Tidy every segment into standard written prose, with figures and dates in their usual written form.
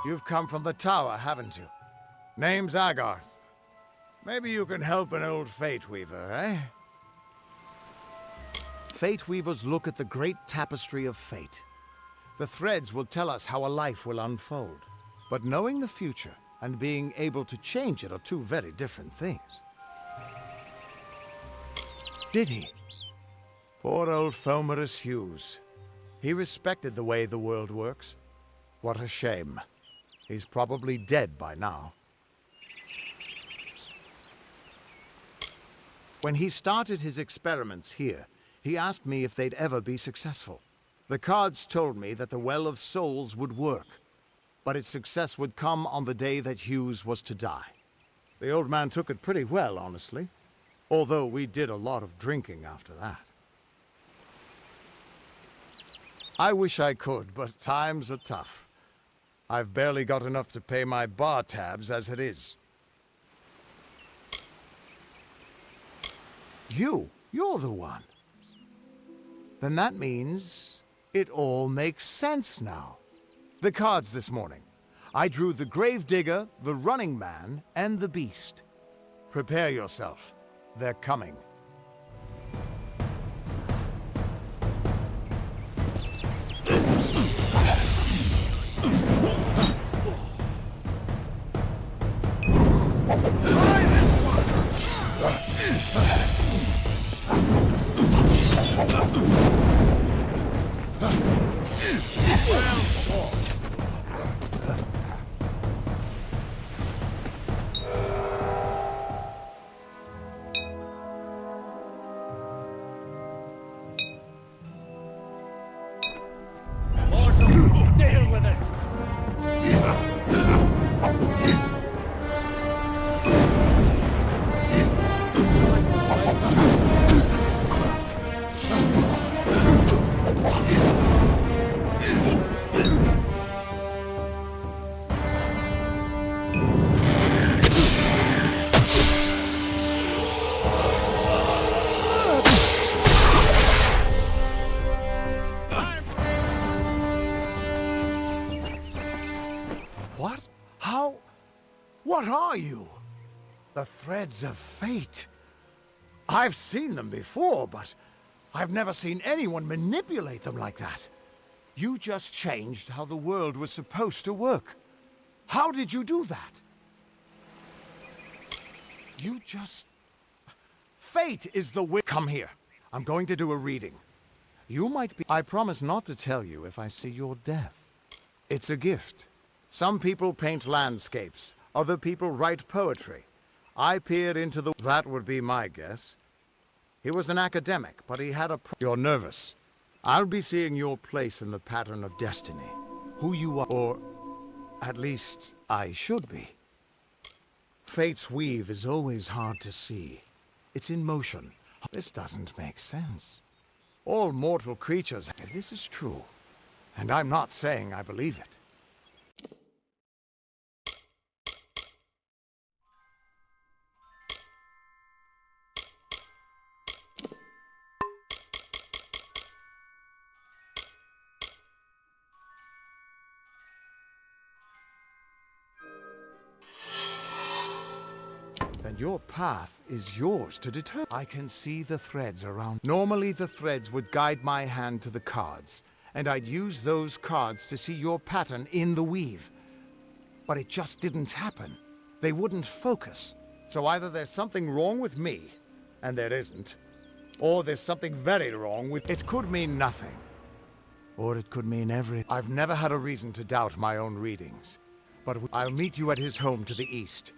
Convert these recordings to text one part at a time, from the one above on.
You've come from the tower, haven't you? Name's Agarth. Maybe you can help an old Fate Weaver, eh? Fate Weavers look at the great tapestry of fate. The threads will tell us how a life will unfold. But knowing the future and being able to change it are two very different things. Did he? Poor old Fomerus Hughes. He respected the way the world works. What a shame. He's probably dead by now. When he started his experiments here, he asked me if they'd ever be successful. The cards told me that the Well of Souls would work, but its success would come on the day that Hughes was to die. The old man took it pretty well, honestly, although we did a lot of drinking after that. I wish I could, but times are tough. I've barely got enough to pay my bar tabs as it is. You're the one. Then that means it all makes sense now. The cards this morning. I drew the Gravedigger, the Running Man, and the Beast. Prepare yourself. They're coming. Try this one! Well fought. Deal with it! What? How? What are you? The threads of fate. I've seen them before, but I've never seen anyone manipulate them like that. You just changed how the world was supposed to work. How did you do that? You just... Fate is the way... Come here. I'm going to do a reading. You might be... I promise not to tell you if I see your death. It's a gift. Some people paint landscapes. Other people write poetry. I peered into the... That would be my guess. He was an academic, but he had a... You're nervous. I'll be seeing your place in the pattern of destiny. Who you are, or at least I should be. Fate's weave is always hard to see. It's in motion. This doesn't make sense. All mortal creatures... If this is true, and I'm not saying I believe it. Then your path is yours to determine. I can see the threads around. Normally the threads would guide my hand to the cards, and I'd use those cards to see your pattern in the weave. But it just didn't happen. They wouldn't focus. So either there's something wrong with me, and there isn't, or there's something very wrong with... It could mean nothing. Or it could mean everything. I've never had a reason to doubt my own readings. But I'll meet you at his home to the east.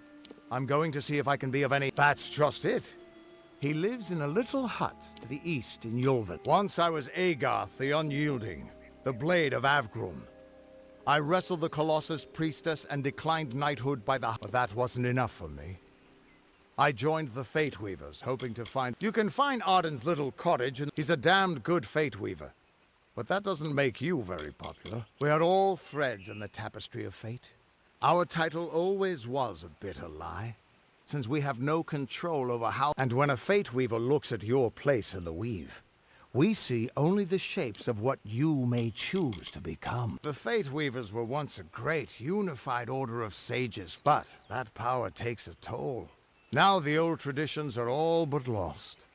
I'm going to see if I can be of any... That's just it. He lives in a little hut to the east in Yulven. Once I was Agarth the Unyielding, the Blade of Avgrum. I wrestled the Colossus Priestess and declined knighthood by the... But that wasn't enough for me. I joined the Fate Weavers, hoping to find... You can find Arden's little cottage, and he's a damned good Fate Weaver. But that doesn't make you very popular. We are all threads in the tapestry of fate. Our title always was a bitter lie, since we have no control over how... And when a Fate Weaver looks at your place in the weave, We see only the shapes of what you may choose to become. The Fate Weavers were once a great, unified order of sages, but that power takes a toll. Now the old traditions are all but lost,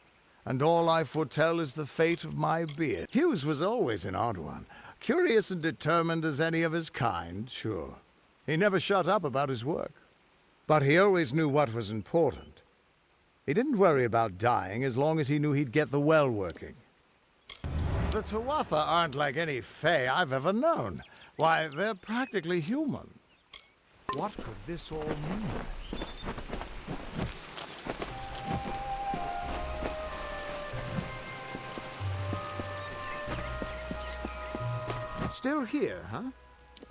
and all I foretell is the fate of my beard. Hughes was always an odd one, curious and determined as any of his kind, sure. He never shut up about his work, but he always knew what was important. He didn't worry about dying as long as he knew he'd get the well working. The Tuatha aren't like any Fae I've ever known. Why, they're practically human. What could this all mean? Still here, huh?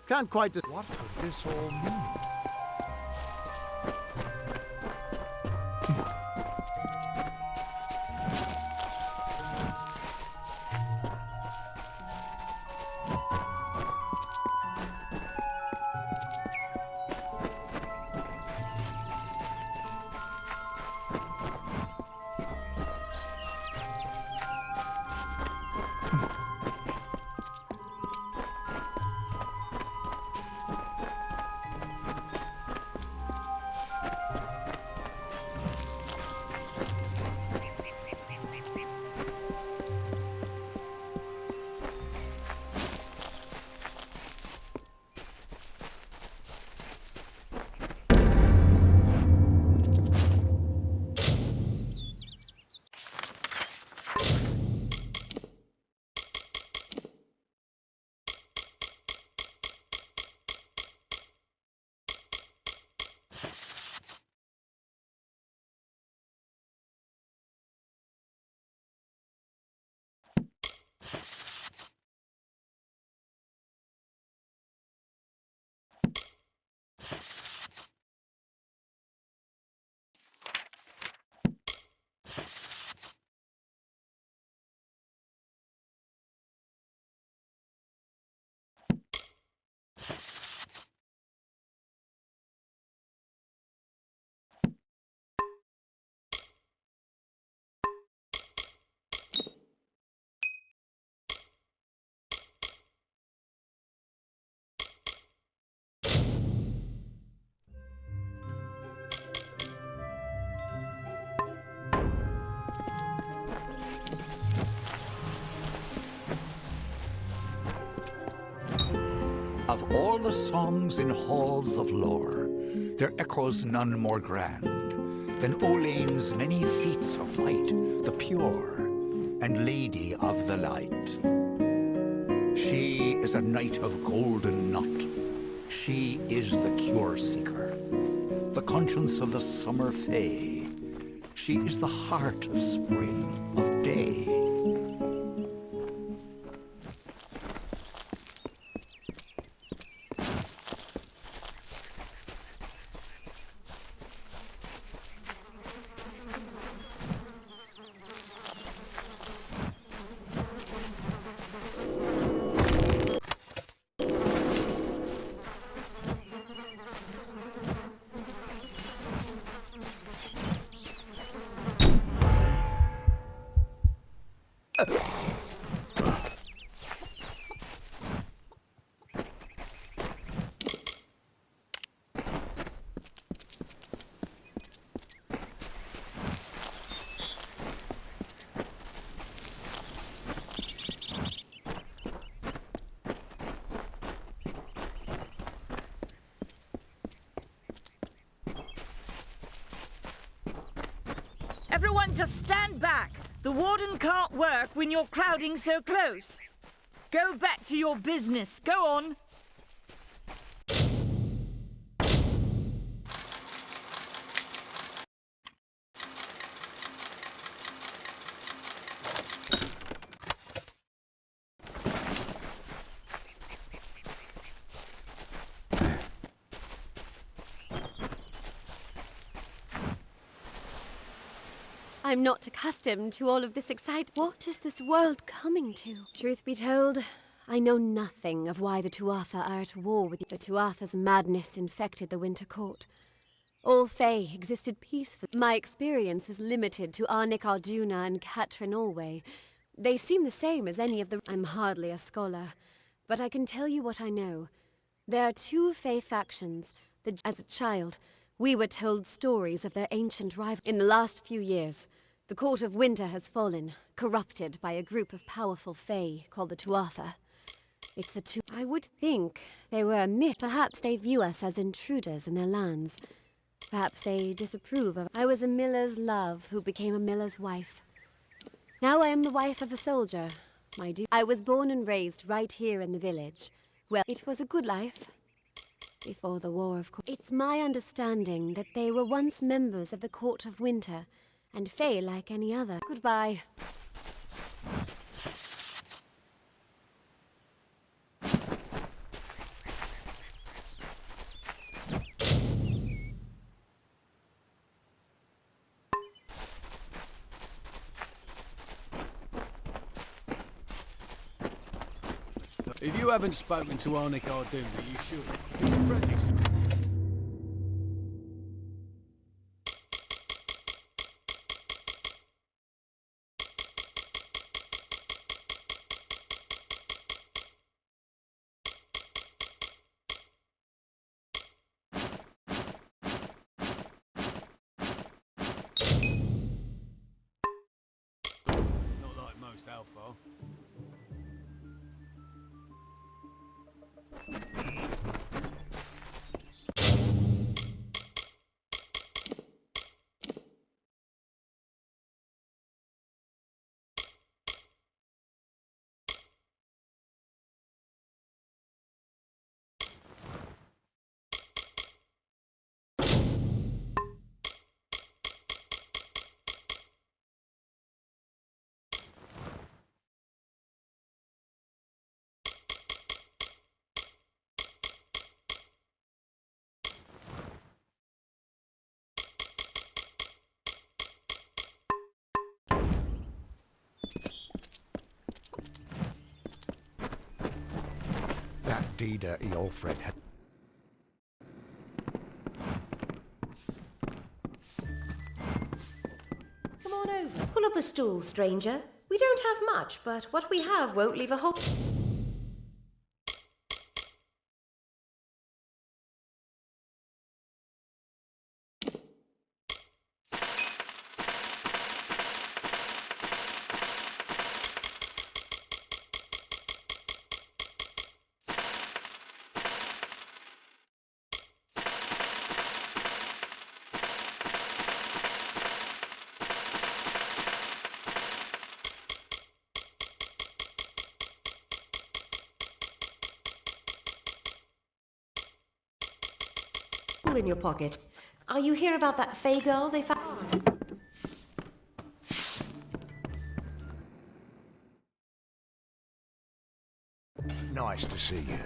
Can't quite... What could this all mean? Of all the songs in halls of lore, there echoes none more grand than Olain's many feats of might, the pure and lady of the light. She is a knight of golden knot. She is the cure seeker, the conscience of the summer fae. She is the heart of spring, of day. Everyone just stand back. The warden can't work when you're crowding so close. Go back to your business. Go on. I'm not accustomed to all of this excitement. What is this world coming to? Truth be told, I know nothing of why the Tuatha are at war with the Tuatha's madness infected the Winter Court. All Fae existed peacefully. My experience is limited to Arnick Arjuna and Katrin Allway, They seem the same as any of the... I'm hardly a scholar, but I can tell you what I know. There are two Fey factions. As a child, we were told stories of their ancient rival. In the last few years, the Court of Winter has fallen, corrupted by a group of powerful Fey called the Tuatha. It's the two... I would think they were a myth. Perhaps they view us as intruders in their lands. Perhaps they disapprove of... I was a miller's love who became a miller's wife. Now I am the wife of a soldier, my dear. I was born and raised right here in the village. Well, it was a good life. Before the war, of course. It's my understanding that they were once members of the Court of Winter, and Fey like any other. Goodbye. If you haven't spoken to Arnick Arduna, you should. He's a friendly... Not like most Alpha. That Dida Eolfred had... Come on over. Pull up a stool, stranger. We don't have much, but what we have won't leave a hole. In your pocket. Are you here about that Fey girl they found? Nice to see you.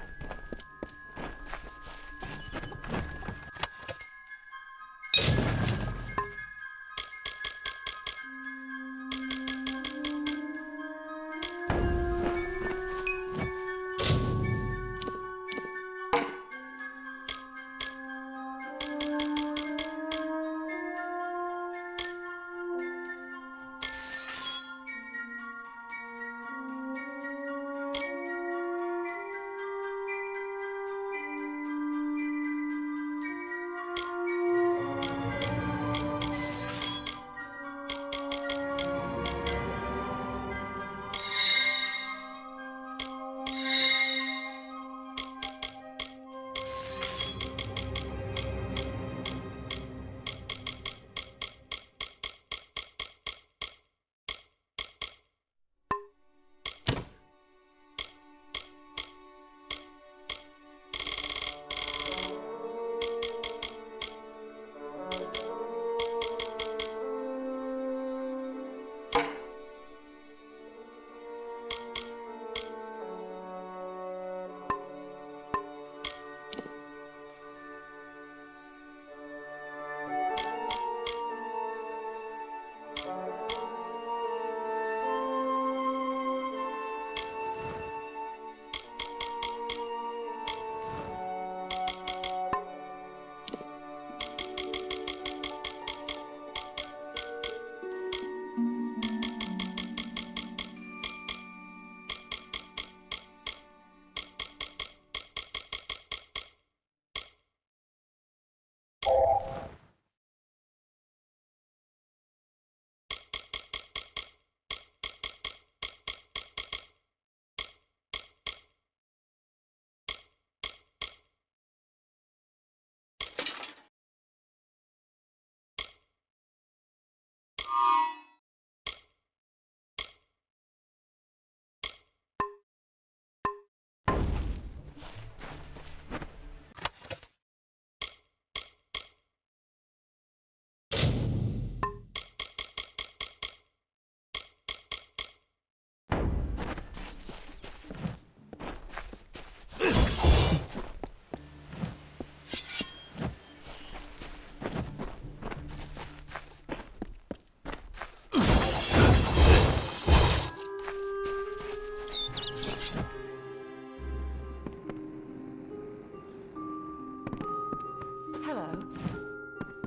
Hello.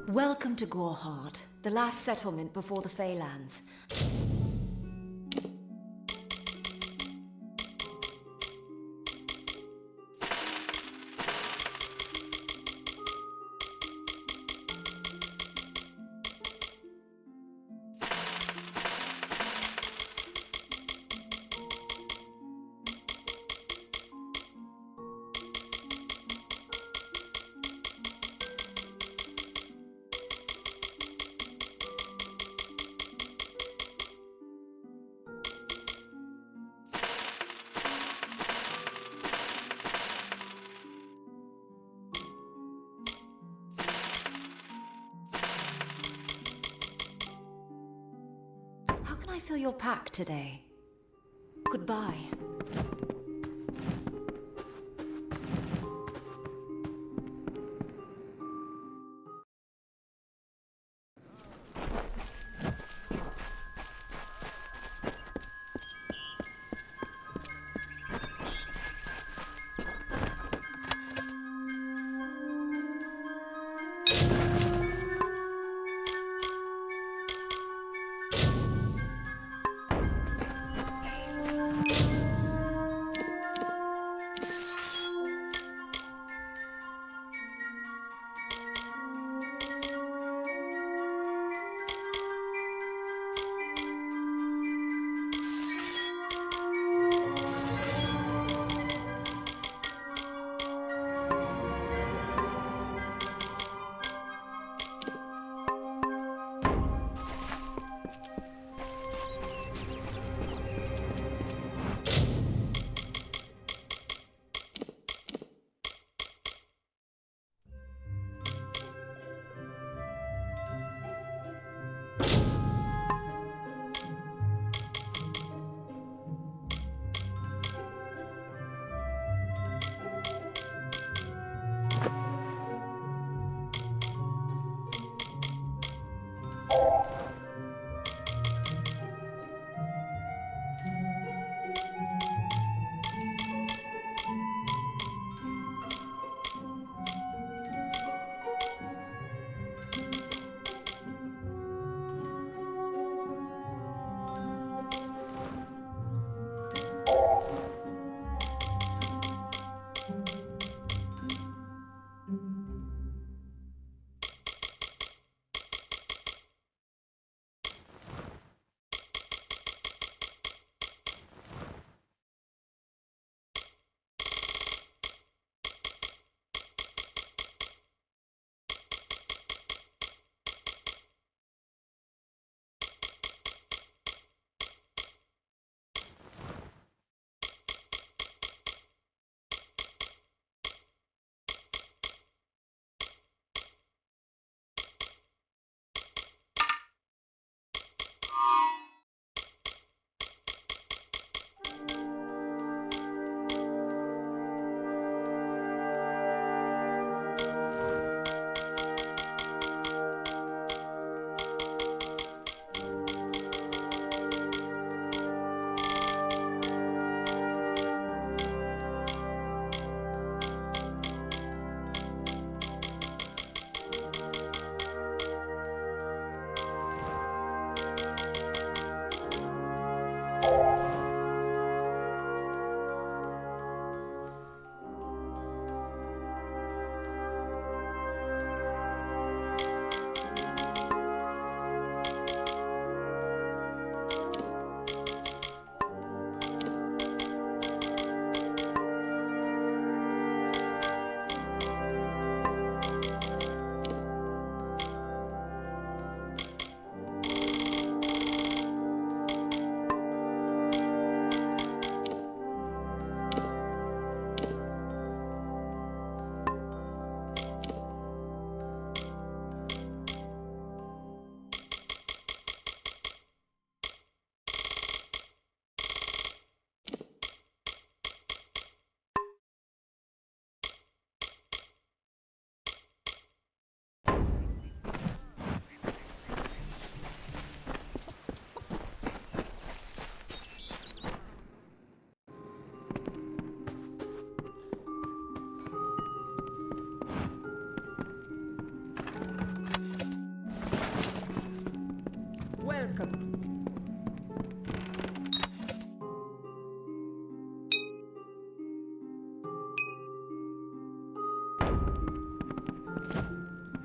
Welcome to Goreheart, the last settlement before the Feylands. How can I fill your pack today? Goodbye.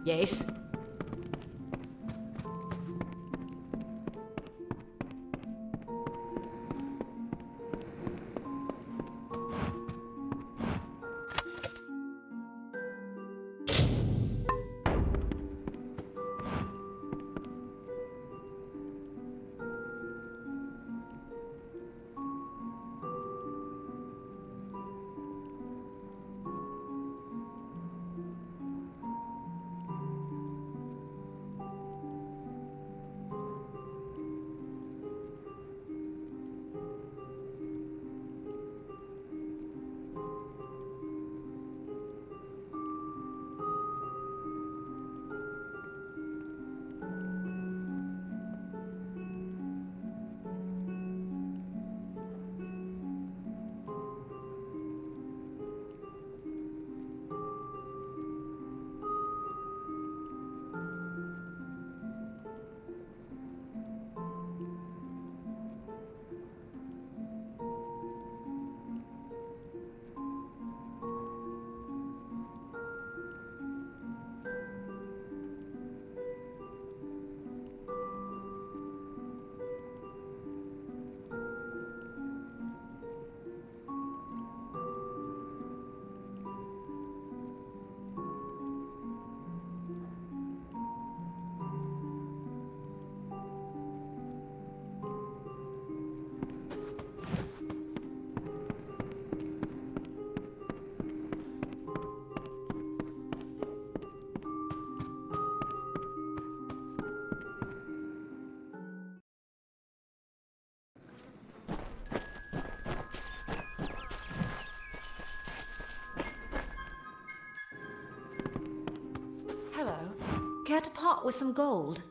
Yes? Hello. Care to part with some gold?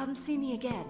Come see me again.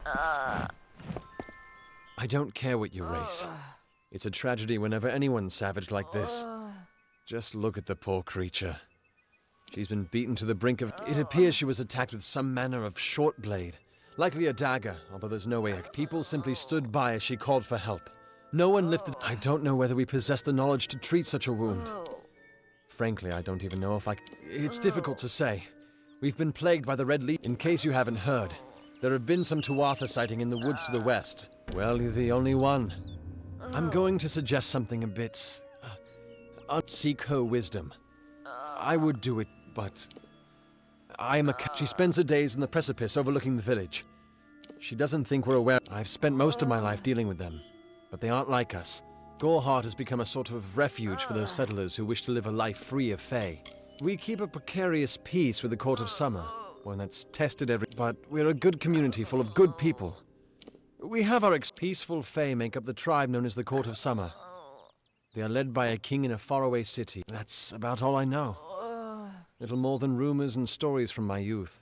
I don't care what you race. It's a tragedy whenever anyone's savaged like this. Just look at the poor creature. She's been beaten to the brink of... It appears she was attacked with some manner of short blade. Likely a dagger, although there's no way. People simply stood by as she called for help. No one lifted... I don't know whether we possess the knowledge to treat such a wound. Frankly, I don't even know if I... It's difficult to say. We've been plagued by the Red Legion. In case you haven't heard, there have been some Tuatha sighting in the woods to the west. Well, you're the only one. I'm going to suggest something a bit... seek her wisdom. I would do it, but... She spends her days in the precipice overlooking the village. She doesn't think we're aware. I've spent most of my life dealing with them, but they aren't like us. Goreheart has become a sort of refuge for those settlers who wish to live a life free of Fae. We keep a precarious peace with the Court of Summer, one that's tested every... But we're a good community full of good people. We have our peaceful Fae make up the tribe known as the Court of Summer. They are led by a king in a faraway city. That's about all I know. Little more than rumors and stories from my youth.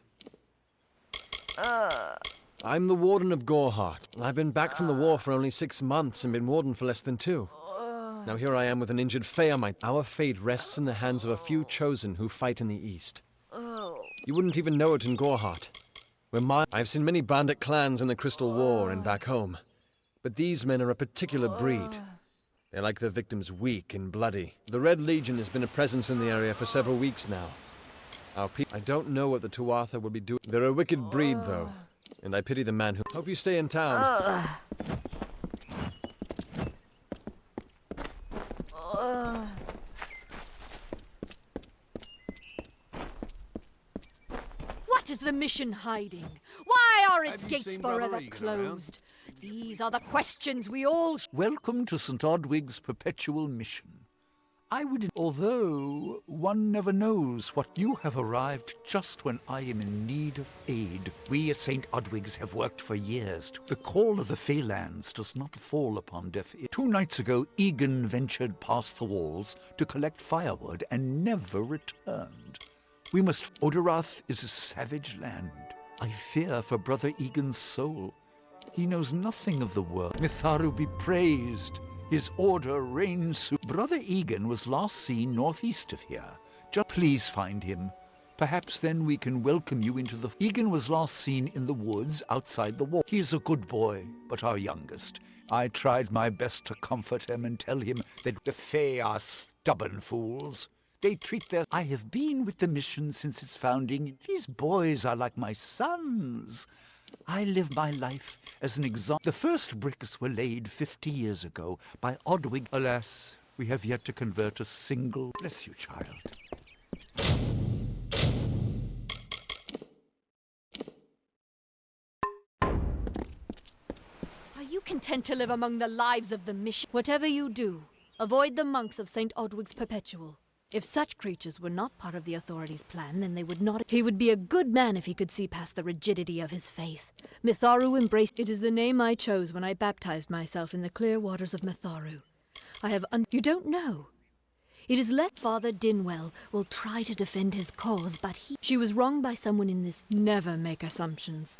I'm the Warden of Goreheart. I've been back from the war for only 6 months and been Warden for less than 2. Now here I am with an injured Fae on my... Our fate rests in the hands of a few chosen who fight in the east. You wouldn't even know it in Goreheart. I've seen many bandit clans in the Crystal War and back home. But these men are a particular breed. They like their victims weak and bloody. The Red Legion has been a presence in the area for several weeks now. I don't know what the Tuatha will be doing. They're a wicked breed, though. And I pity the man who... Hope you stay in town. What is the mission hiding? Why are its gates forever closed? These are the questions we all... Welcome to St. Odwig's perpetual mission. Although one never knows what you have arrived just when I am in need of aid. We at St. Odwig's have worked for years. The call of the Feylands does not fall upon deaf ears. 2 nights ago, Egan ventured past the walls to collect firewood and never returned. Oderath is a savage land. I fear for Brother Egan's soul. He knows nothing of the world. Mitharu be praised. His order reigns. Brother Egan was last seen northeast of here. Just please find him. Perhaps then we can welcome you into the... Egan was last seen in the woods outside the wall. He is a good boy, but our youngest. I tried my best to comfort him and tell him that the Fae are stubborn fools. They treat their... I have been with the mission since its founding. These boys are like my sons. I live my life as an example. The first bricks were laid 50 years ago by Odwig. Alas, we have yet to convert a single... Bless you, child. Are you content to live among the lives of the mission? Whatever you do, avoid the monks of St. Odwig's Perpetual. If such creatures were not part of the authorities' plan, then they would not... He would be a good man if he could see past the rigidity of his faith. Mitharu embraced... It is the name I chose when I baptized myself in the clear waters of Mitharu. You don't know. It is let Father Dinwell will try to defend his cause, but she was wronged by someone in this... Never make assumptions.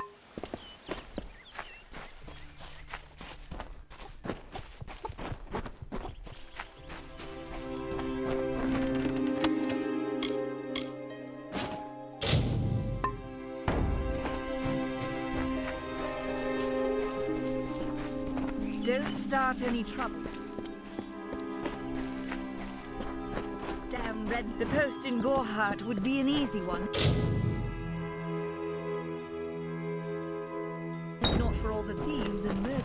Don't start any trouble. Damn Red. The post in Goreheart would be an easy one. If not for all the thieves and murder.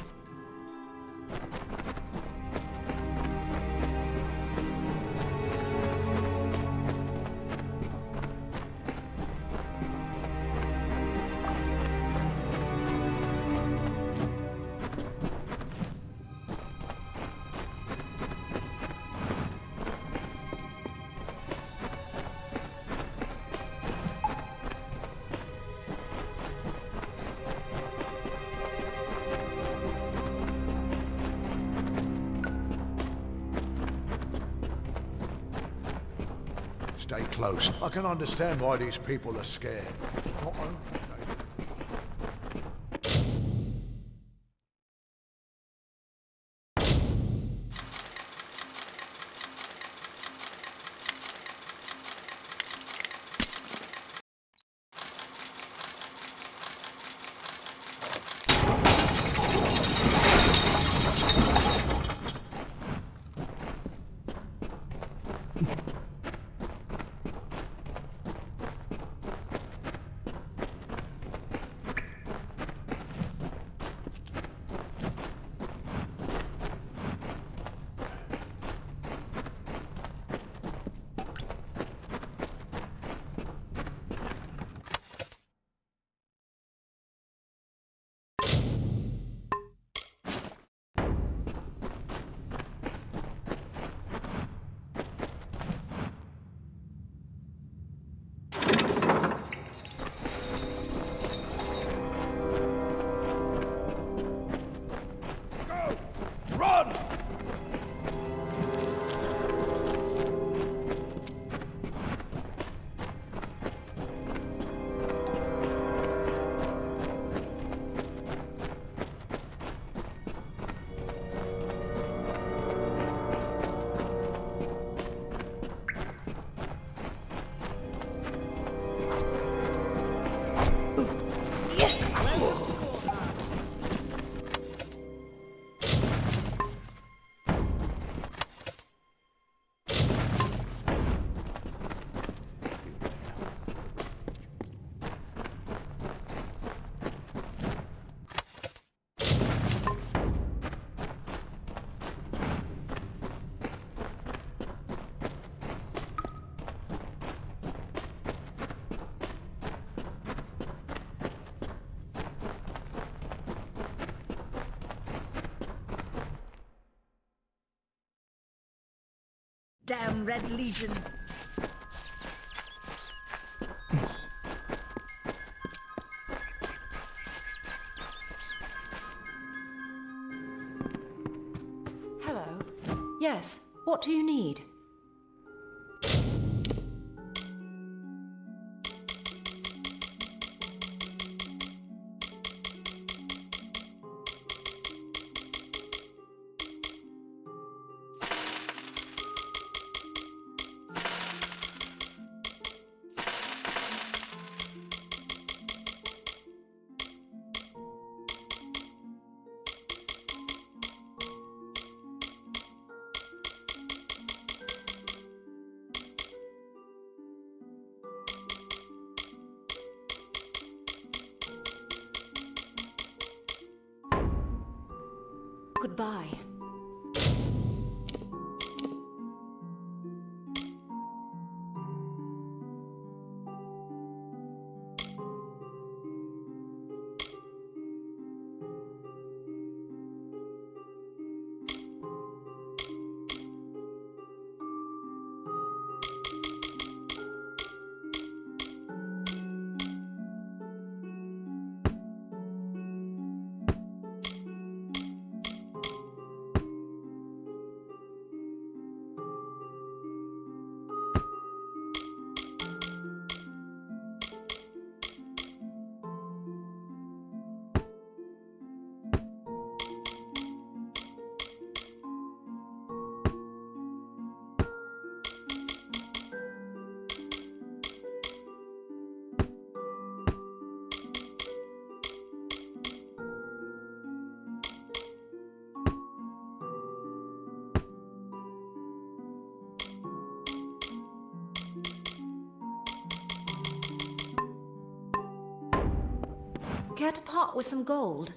Stay close. I can understand why these people are scared. Not only damn Red Legion. Hello. Yes, what do you need? Goodbye. Care to part with some gold?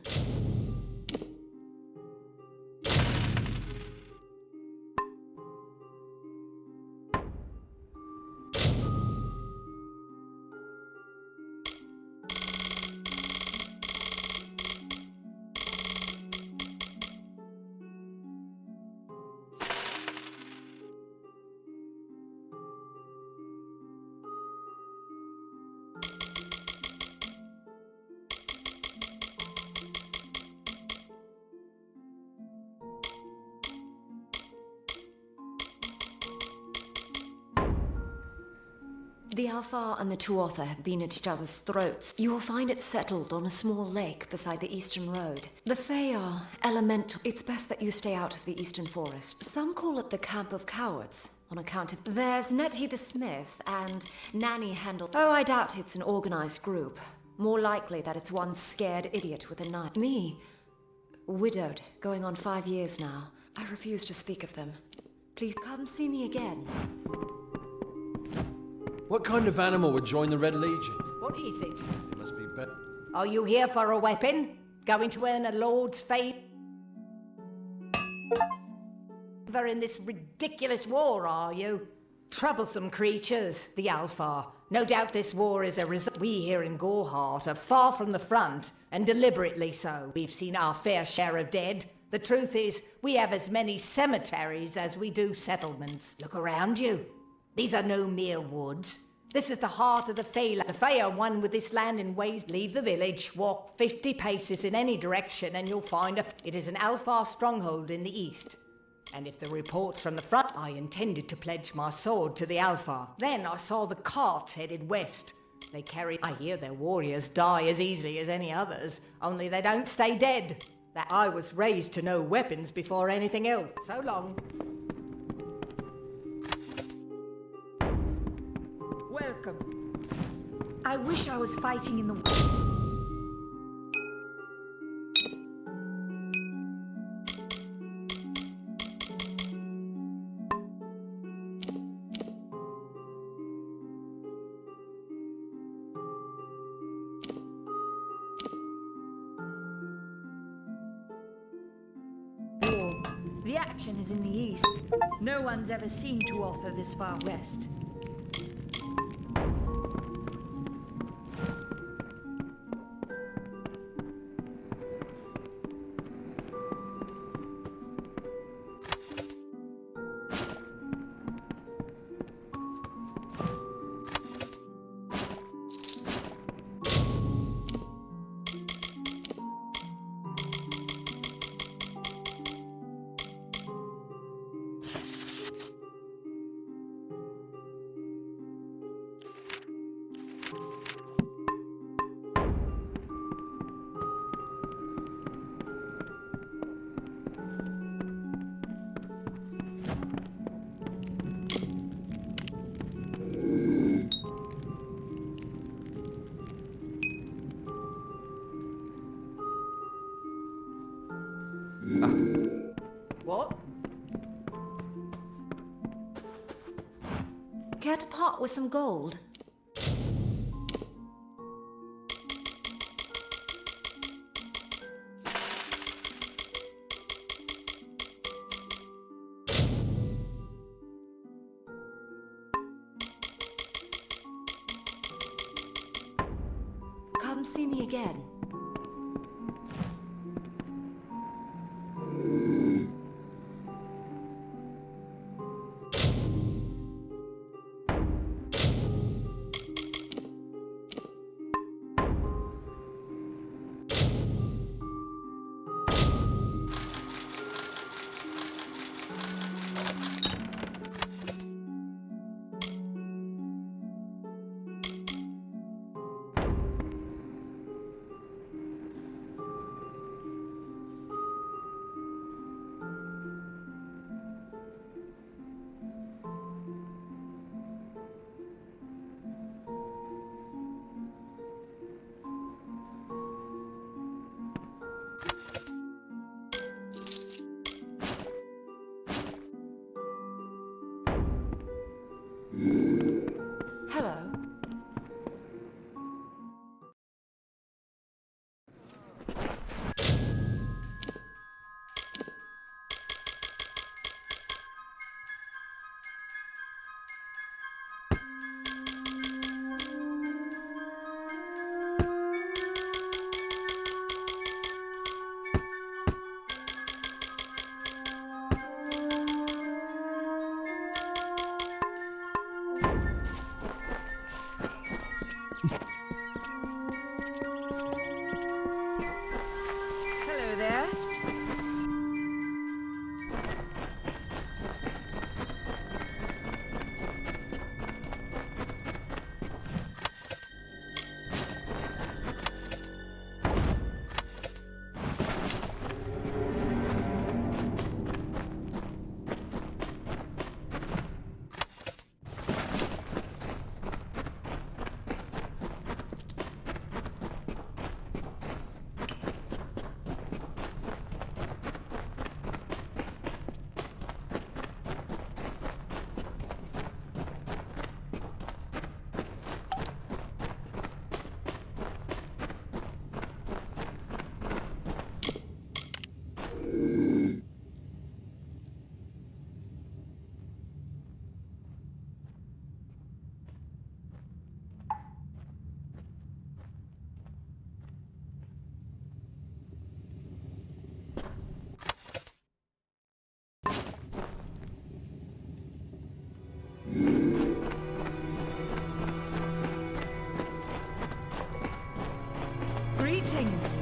The Alfar and the Tuatha have been at each other's throats. You will find it settled on a small lake beside the eastern road. The Fae are elemental. It's best that you stay out of the eastern forest. Some call it the Camp of Cowards, on account of... There's Nettie the Smith and Nanny Handel. Oh, I doubt it's an organized group. More likely that it's one scared idiot with a knife. Me, widowed, going on 5 years now. I refuse to speak of them. Please come see me again. What kind of animal would join the Red Legion? What is it? It must be better. Are you here for a weapon? Going to earn a lord's favor in this ridiculous war, are you? Troublesome creatures, the Alfar. No doubt this war is a result. We here in Goreheart are far from the front, and deliberately so. We've seen our fair share of dead. The truth is, we have as many cemeteries as we do settlements. Look around you. These are no mere woods. This is the heart of the Fae. The Fae are one with this land in ways. Leave the village, walk 50 paces in any direction, and you'll find it is an Alfar stronghold in the east. And if the reports from the front, I intended to pledge my sword to the Alfar. Then I saw the carts headed west. They carry... I hear their warriors die as easily as any others, only they don't stay dead. That I was raised to know weapons before anything else. So long. Welcome. I wish I was fighting in the... The action is in the east. No one's ever seen Tuatha this far west. What? Care to part with some gold? Come see me again. Hello. Hello there. Greetings.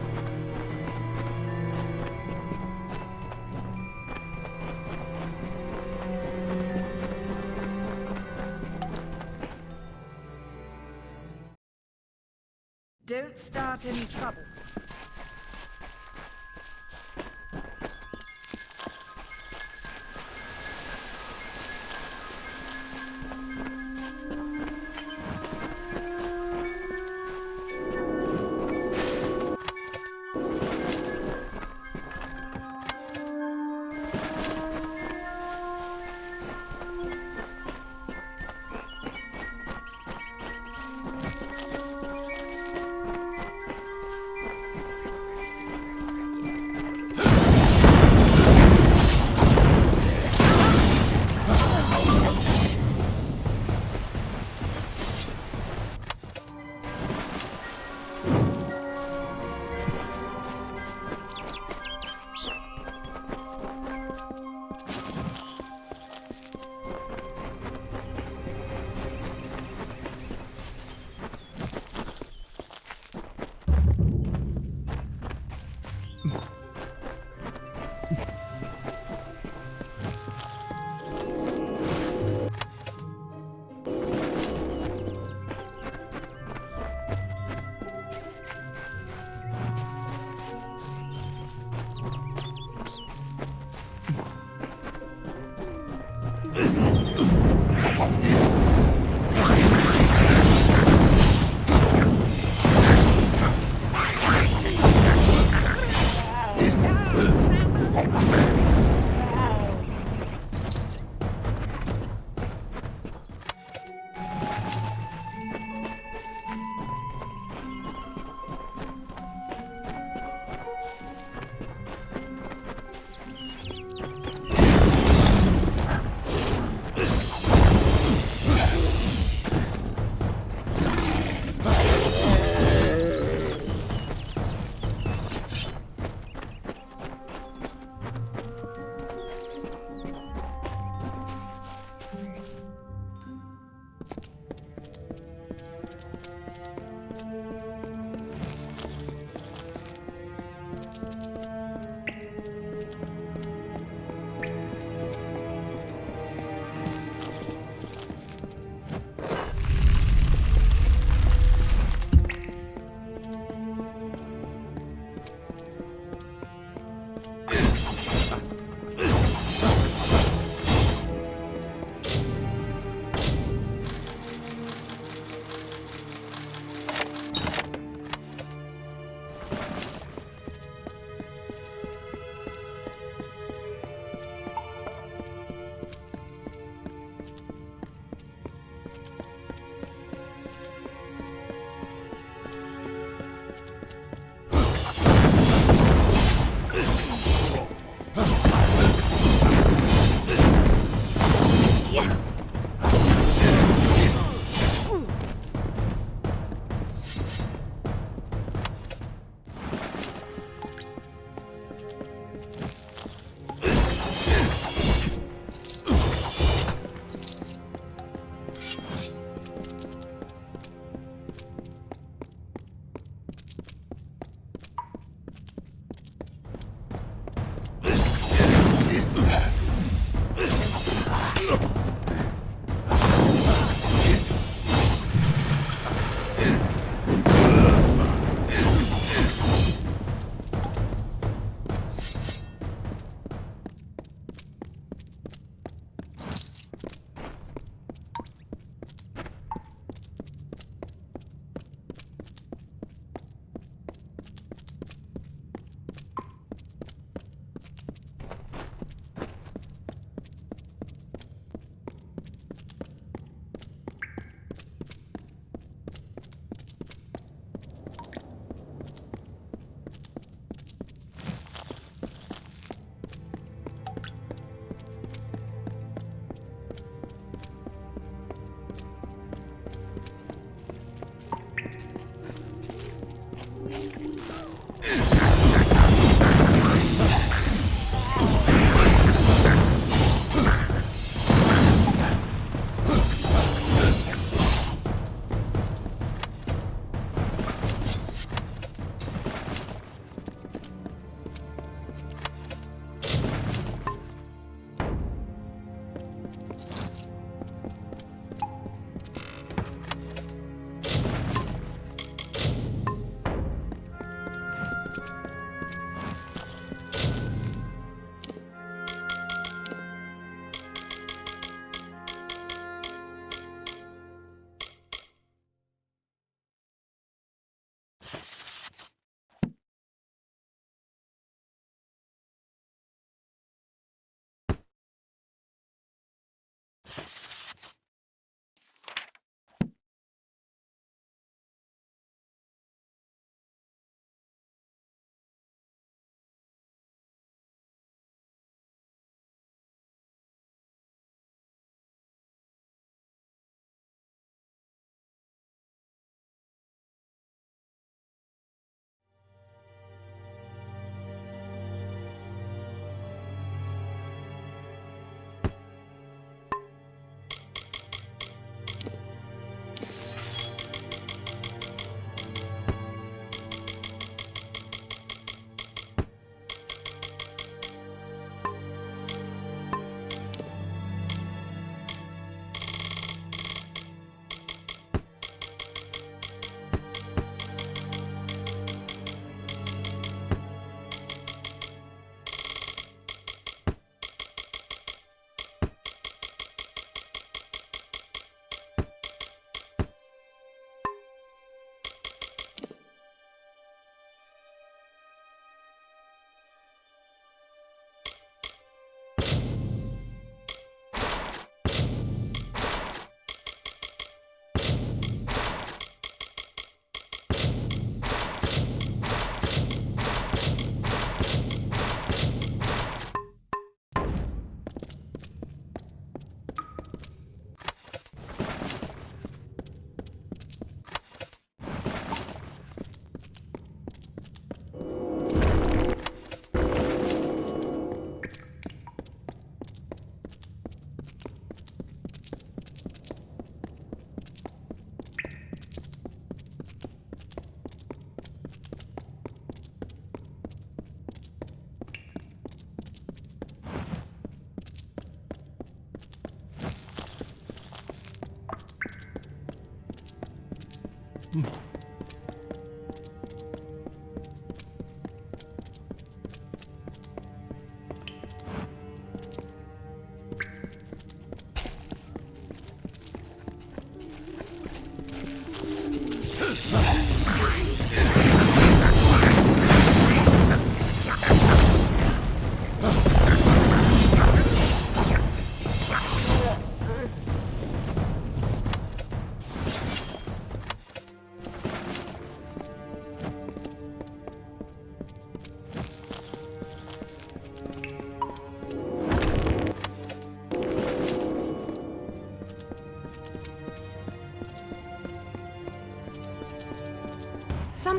Don't start any trouble.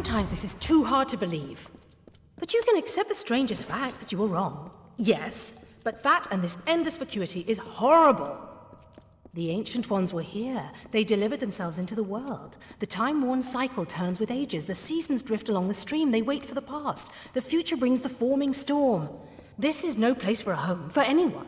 Sometimes this is too hard to believe. But you can accept the strangest fact that you were wrong. Yes, but that and this endless vacuity is horrible. The Ancient Ones were here. They delivered themselves into the world. The time-worn cycle turns with ages. The seasons drift along the stream. They wait for the past. The future brings the forming storm. This is no place for a home, for anyone.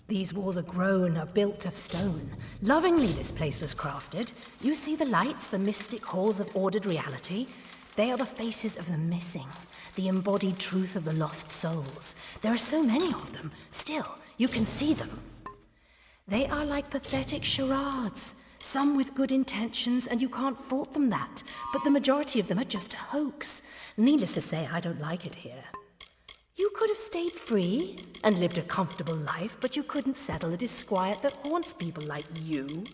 These walls are grown, are built of stone. Lovingly this place was crafted. You see the lights, the mystic halls of ordered reality? They are the faces of the missing, the embodied truth of the lost souls. There are so many of them. Still, you can see them. They are like pathetic charades, some with good intentions, and you can't fault them that. But the majority of them are just a hoax. Needless to say, I don't like it here. You could have stayed free and lived a comfortable life, but you couldn't settle the disquiet that haunts people like you.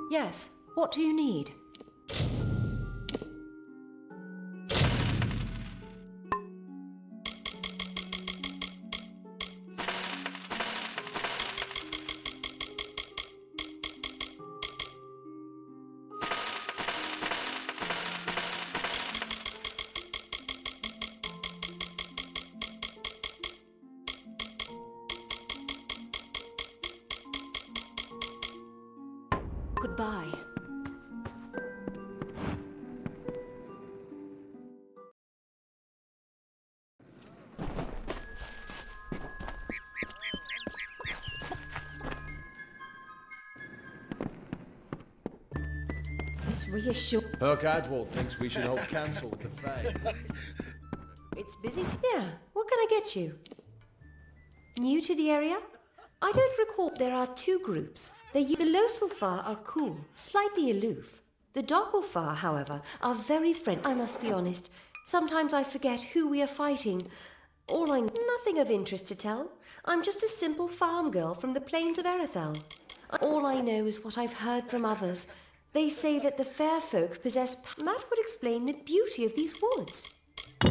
Yes, what do you need? Goodbye. This reassure. Herc Adwald thinks we should hold council with the Fae. It's busy. Yeah. What can I get you? New to the area? I don't recall. There are two groups. The Loselfar are cool, slightly aloof. The Dockelfar, however, are very friendly. I must be honest. Sometimes I forget who we are fighting. Nothing of interest to tell. I'm just a simple farm girl from the plains of Erethel. All I know is what I've heard from others. They say that the fair folk possess... That would explain the beauty of these woods.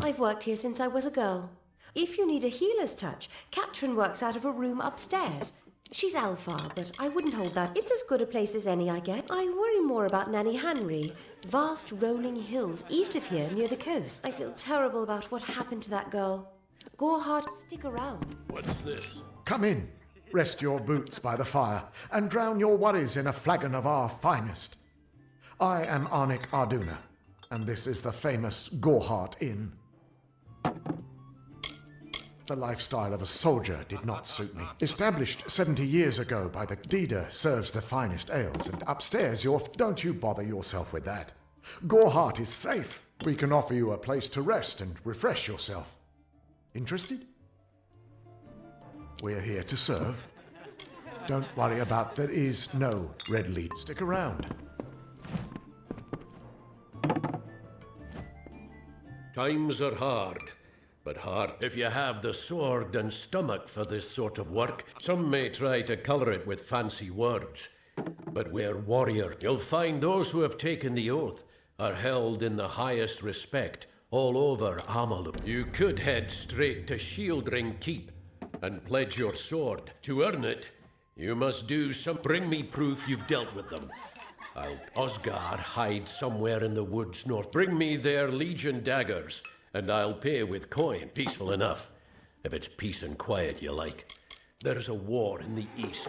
I've worked here since I was a girl. If you need a healer's touch, Katrin works out of a room upstairs. She's Alfar, but I wouldn't hold that. It's as good a place as any I get. I worry more about Nanny Henry. Vast rolling hills east of here near the coast. I feel terrible about what happened to that girl. Gorhart, stick around. What's this? Come in. Rest your boots by the fire and drown your worries in a flagon of our finest. I am Arnik Arduna, and this is the famous Gorhart Inn. The lifestyle of a soldier did not suit me. Established 70 years ago by the Deeder serves the finest ales, and upstairs Don't you bother yourself with that. Gorhart is safe. We can offer you a place to rest and refresh yourself. Interested? We're here to serve. Don't worry about there is no red lead. Stick around. Times are hard. But hard if you have the sword and stomach for this sort of work. Some may try to colour it with fancy words, but we're warrior. You'll find those who have taken the oath are held in the highest respect all over Amalur. You could head straight to Shieldring Keep and pledge your sword. To earn it, you must do some... Bring me proof you've dealt with them. Osgar hides somewhere in the woods north. Bring me their Legion daggers, and I'll pay with coin. Peaceful enough, if it's peace and quiet you like. There's a war in the east,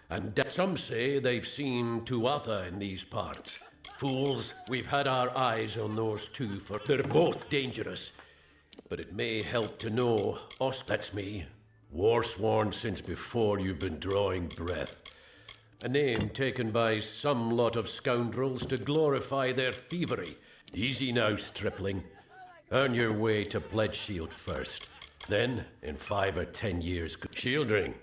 and some say they've seen Tuatha in these parts. Fools, we've had our eyes on those two for... They're both dangerous, but it may help to know that's me, war-sworn since before you've been drawing breath. A name taken by some lot of scoundrels to glorify their thievery. Easy now, stripling. Earn your way to Pledge Shield first. Then, in 5 or 10 years, Shieldring,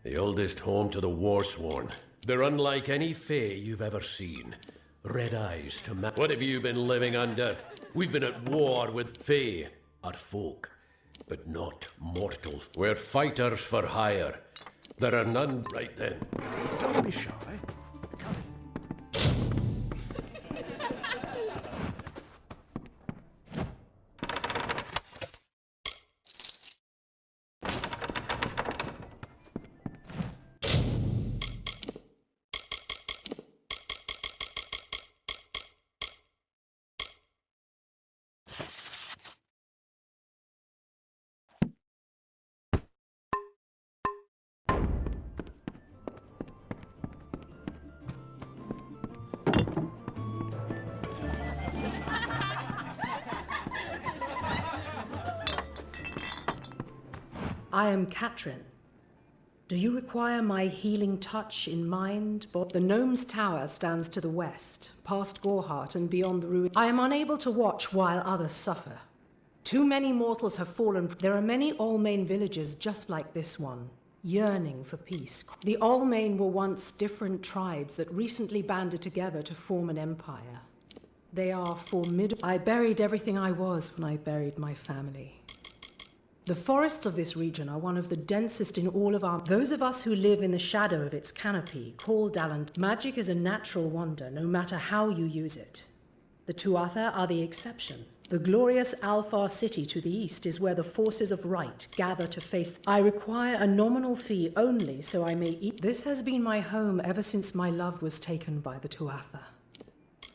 the oldest home to the Warsworn. They're unlike any fae you've ever seen. Red eyes to match. What have you been living under? We've been at war with fae, our folk, but not mortals. We're fighters for hire. There are none right then. Don't be shy. Come. I am Katrin. Do you require my healing touch in mind? But the Gnome's Tower stands to the west, past Gorhart and beyond the ruin. I am unable to watch while others suffer. Too many mortals have fallen. There are many Almain villages just like this one, yearning for peace. The Almain were once different tribes that recently banded together to form an empire. They are formidable. I buried everything I was when I buried my family. The forests of this region are one of the densest in all of our... Those of us who live in the shadow of its canopy call Dalland. Magic is a natural wonder, no matter how you use it. The Tuatha are the exception. The glorious Alfar city to the east is where the forces of right gather to face... I require a nominal fee only so I may eat... This has been my home ever since my love was taken by the Tuatha.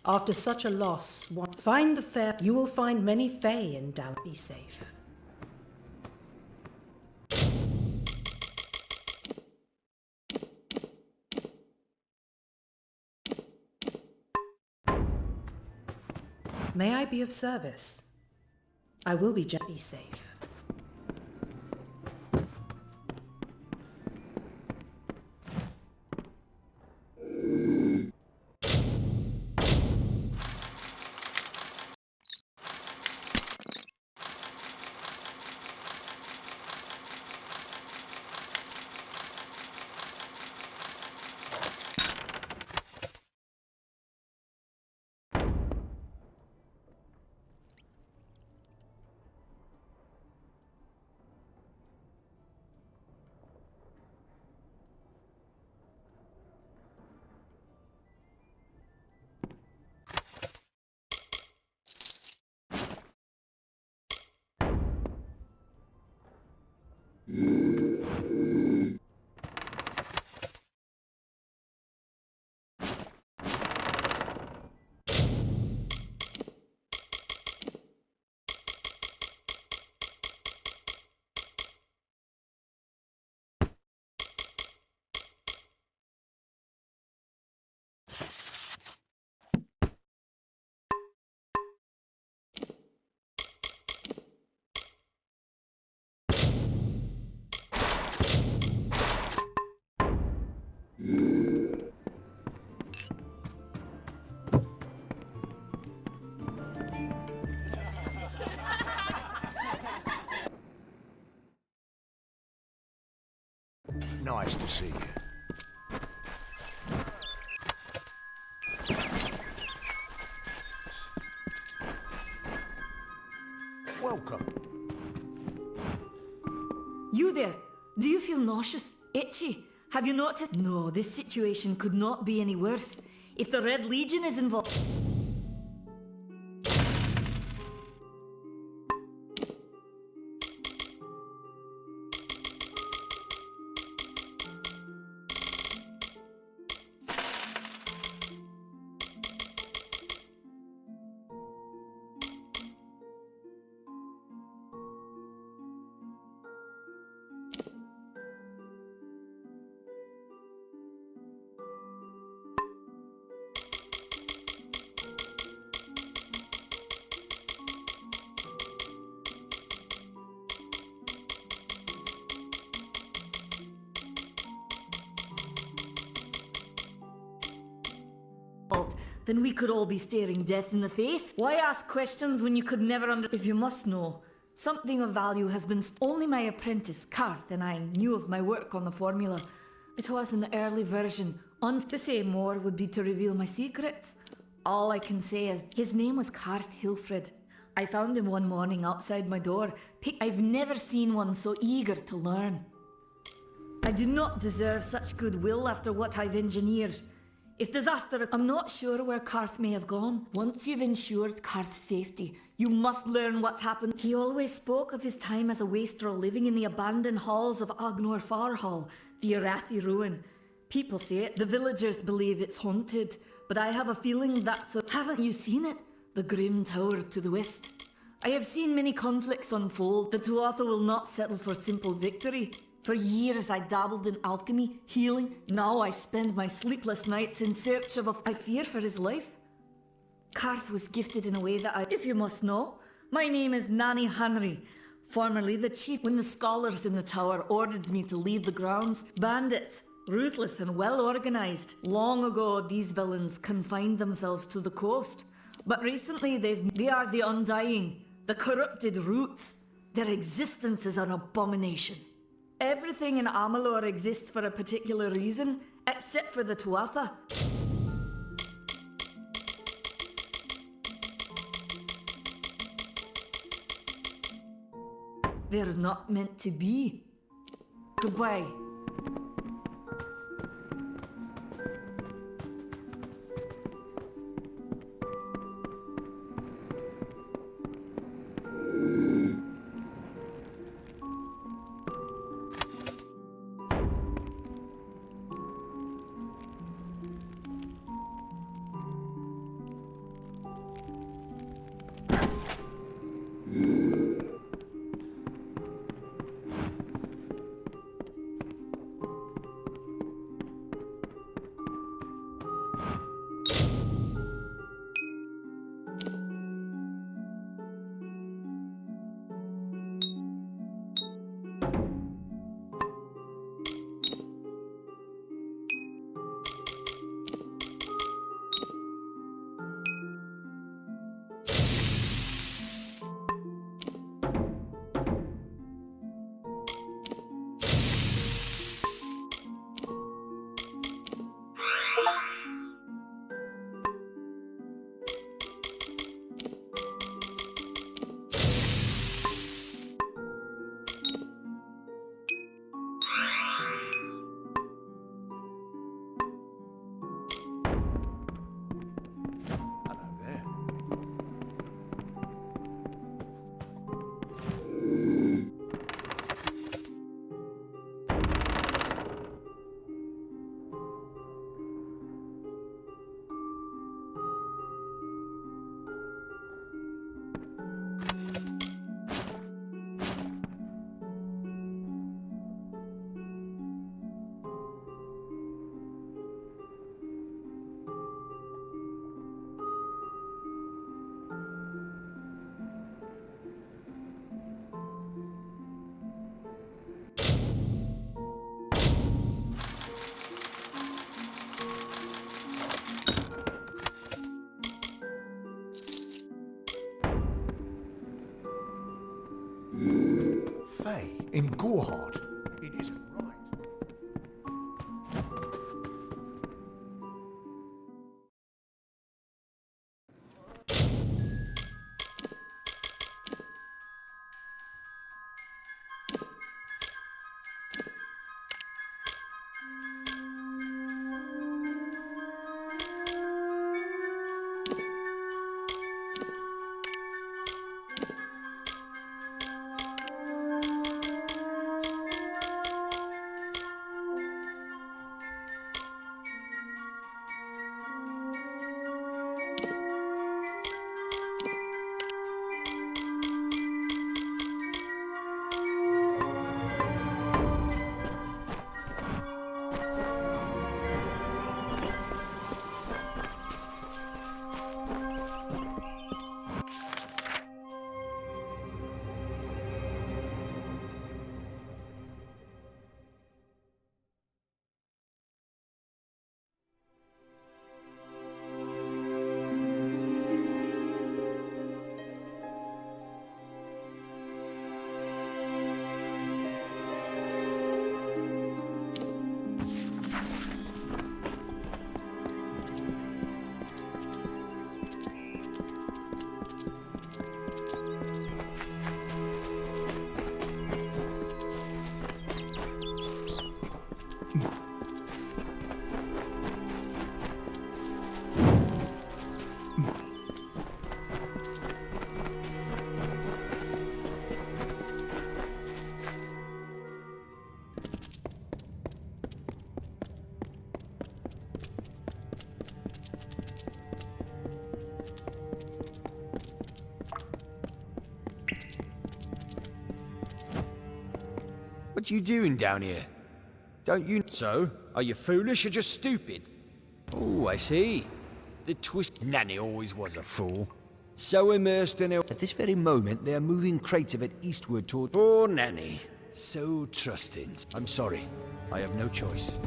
After such a loss, find the fair... You will find many fae in Dalland. Be safe. May I be of service? I will be gently safe. Nice to see you. Welcome. You there? Do you feel nauseous? Itchy? Have you noticed? No, this situation could not be any worse. If the Red Legion is involved... then we could all be staring death in the face. Why ask questions when you could never If you must know, something of value has been... Only my apprentice, Karth, and I knew of my work on the formula. It was an early version. To say more would be to reveal my secrets. All I can say is, his name was Karth Hilfred. I found him one morning outside my door. I've never seen one so eager to learn. I do not deserve such goodwill after what I've engineered. If disaster... I'm not sure where Karth may have gone. Once you've ensured Karth's safety, you must learn what's happened. He always spoke of his time as a wastrel living in the abandoned halls of Agnor Farhall, the Arathi ruin. People say it, the villagers believe it's haunted, but I have a feeling that's... Haven't you seen it? The grim tower to the west. I have seen many conflicts unfold. The Tuatha will not settle for simple victory. For years I dabbled in alchemy, healing. Now I spend my sleepless nights in search of I fear for his life. Karth was gifted in a way that if you must know, my name is Nani Hanri, formerly the chief. When the scholars in the tower ordered me to leave the grounds, bandits, ruthless and well organized. Long ago, these villains confined themselves to the coast. But recently they are the Undying, the corrupted roots. Their existence is an abomination. Everything in Amalur exists for a particular reason, except for the Tuatha. They're not meant to be. Goodbye. Faye, in Gorehart. It isn't right. What you doing down here? Don't you... So? Are you foolish or just stupid? Oh, I see. The twist... Nanny always was a fool. So immersed in it... At this very moment, they're moving crates of it eastward toward... Poor Nanny. So trusting. I'm sorry. I have no choice.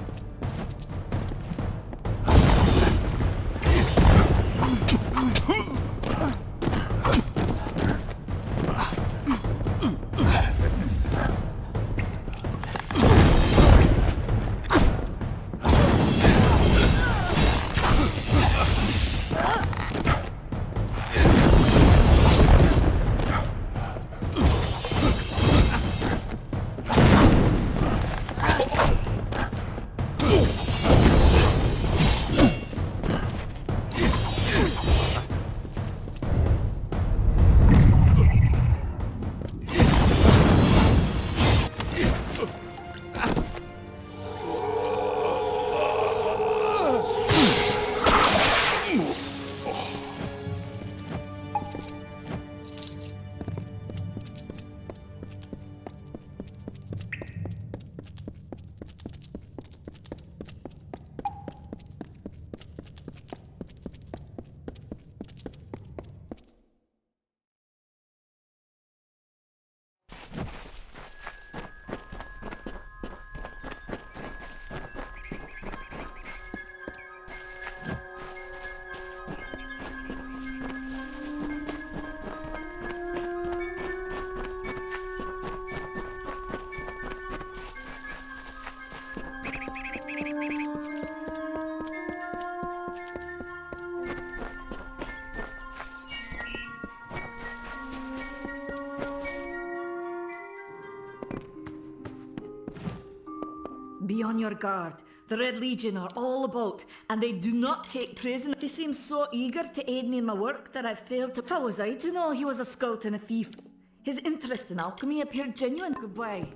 Be on your guard. The Red Legion are all about, and they do not take prisoners. They seem so eager to aid me in my work that I failed to. How was I to know he was a scout and a thief? His interest in alchemy appeared genuine. Goodbye.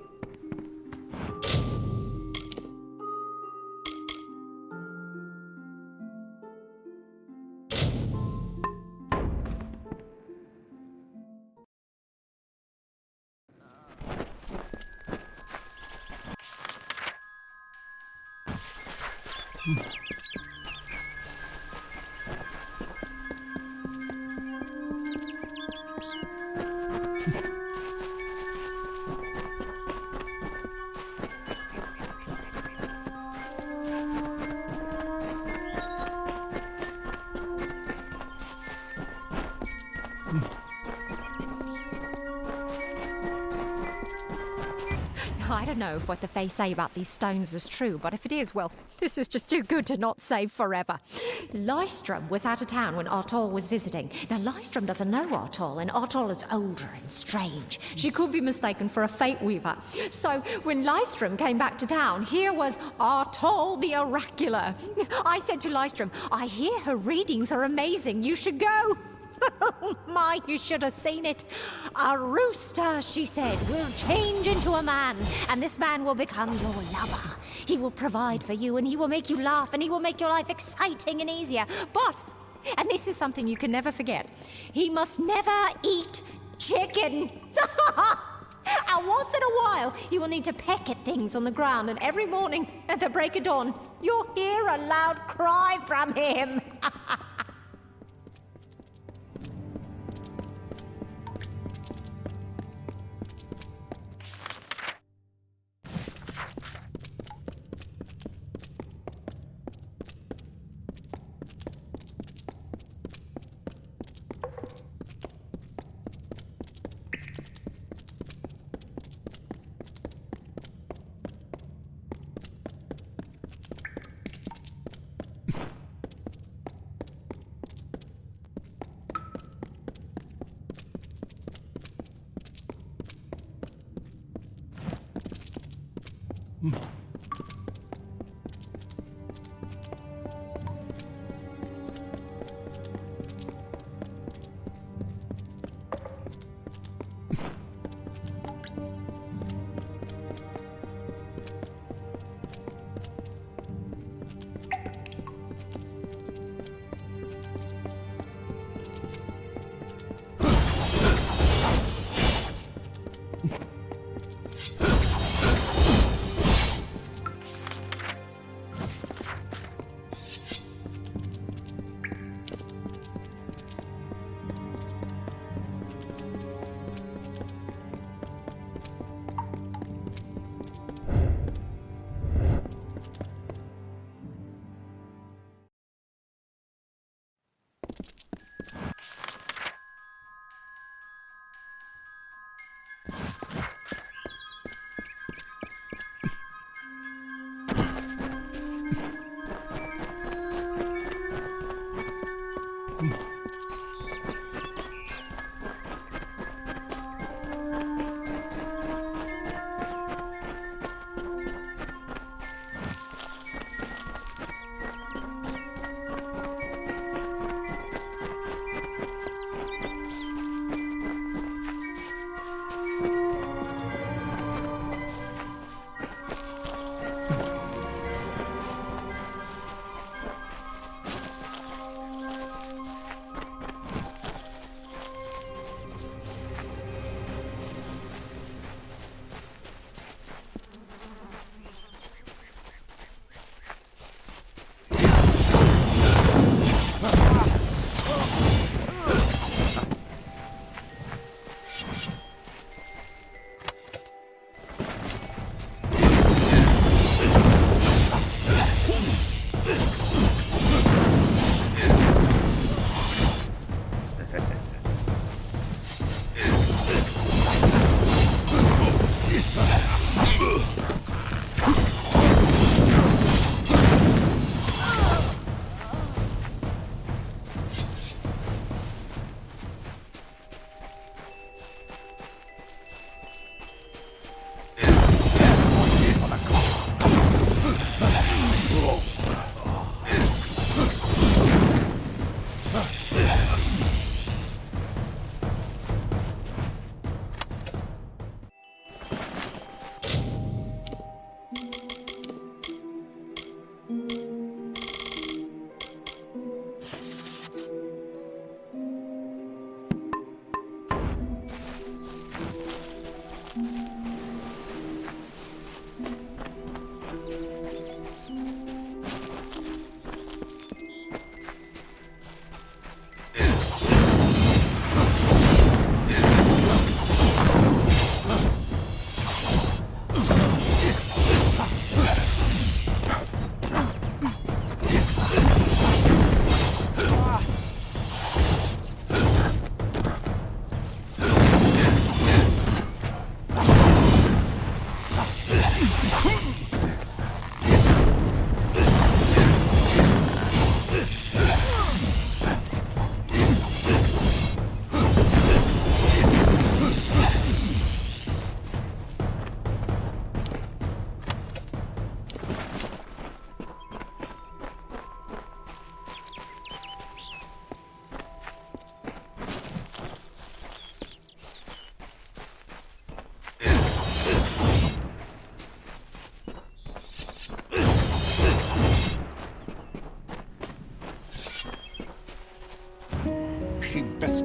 I don't know if what the Fae say about these stones is true, but if it is, well, this is just too good to not save forever. Lystrom was out of town when Artol was visiting. Now, Lystrom doesn't know Artol, and Artol is older and strange. She could be mistaken for a Fate Weaver. So, when Lystrom came back to town, here was Artol the Oracular. I said to Lystrom, I hear her readings are amazing. You should go. Oh my, you should have seen it. A rooster, she said, will change into a man, and this man will become your lover. He will provide for you, and he will make you laugh, and he will make your life exciting and easier. But, and this is something you can never forget, he must never eat chicken. And once in a while, he will need to peck at things on the ground, and every morning at the break of dawn, you'll hear a loud cry from him.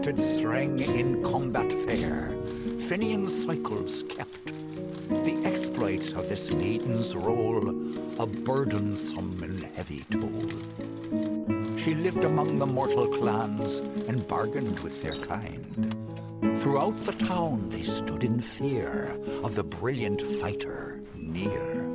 mounted thrang in combat fair, Fenian cycles kept. The exploits of this maiden's role, a burdensome and heavy toll. She lived among the mortal clans and bargained with their kind. Throughout the town they stood in fear of the brilliant fighter near.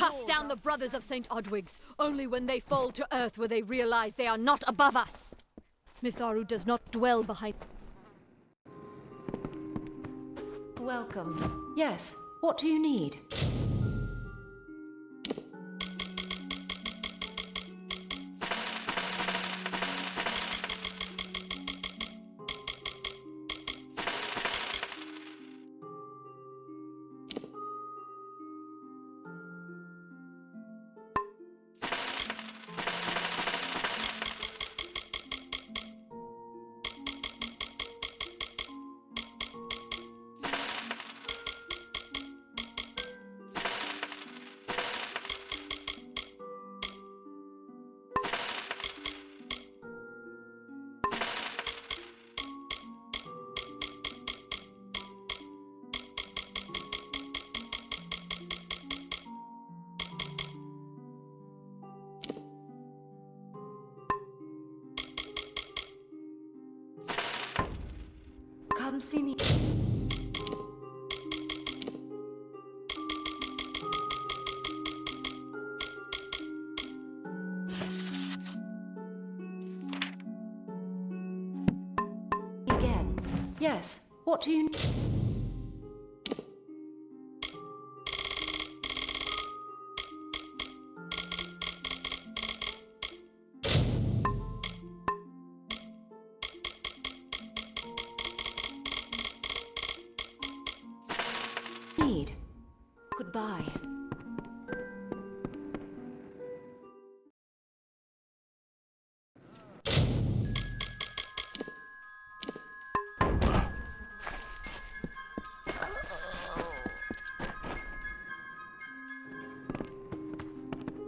Cast down the brothers of St. Odwig's. Only when they fall to earth will they realize they are not above us. Mitharu does not dwell behind... Welcome. Yes, what do you need? see me. Again. Yes. What do you... need? Goodbye.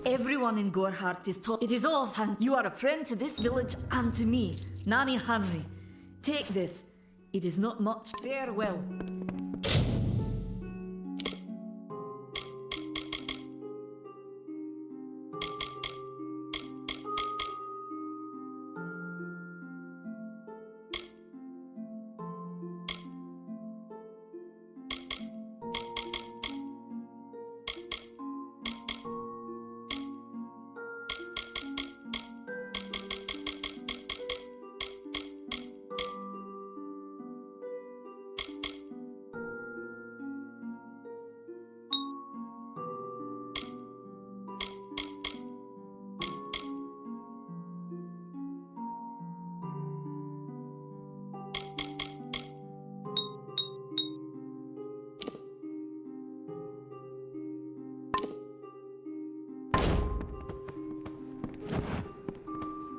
Everyone in Gorhart is taught. It is all thank you are a friend to this village and to me, Nanny Henry. Take this. It is not much. Farewell.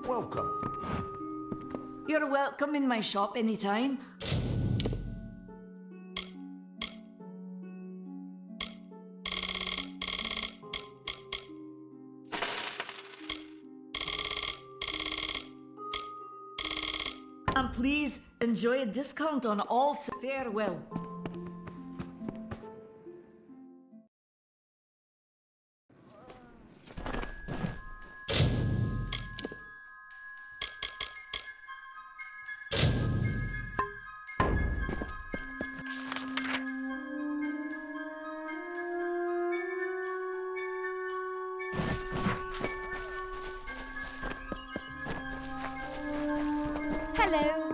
Welcome. You're welcome in my shop anytime. And please enjoy a discount on all. Farewell. Hello.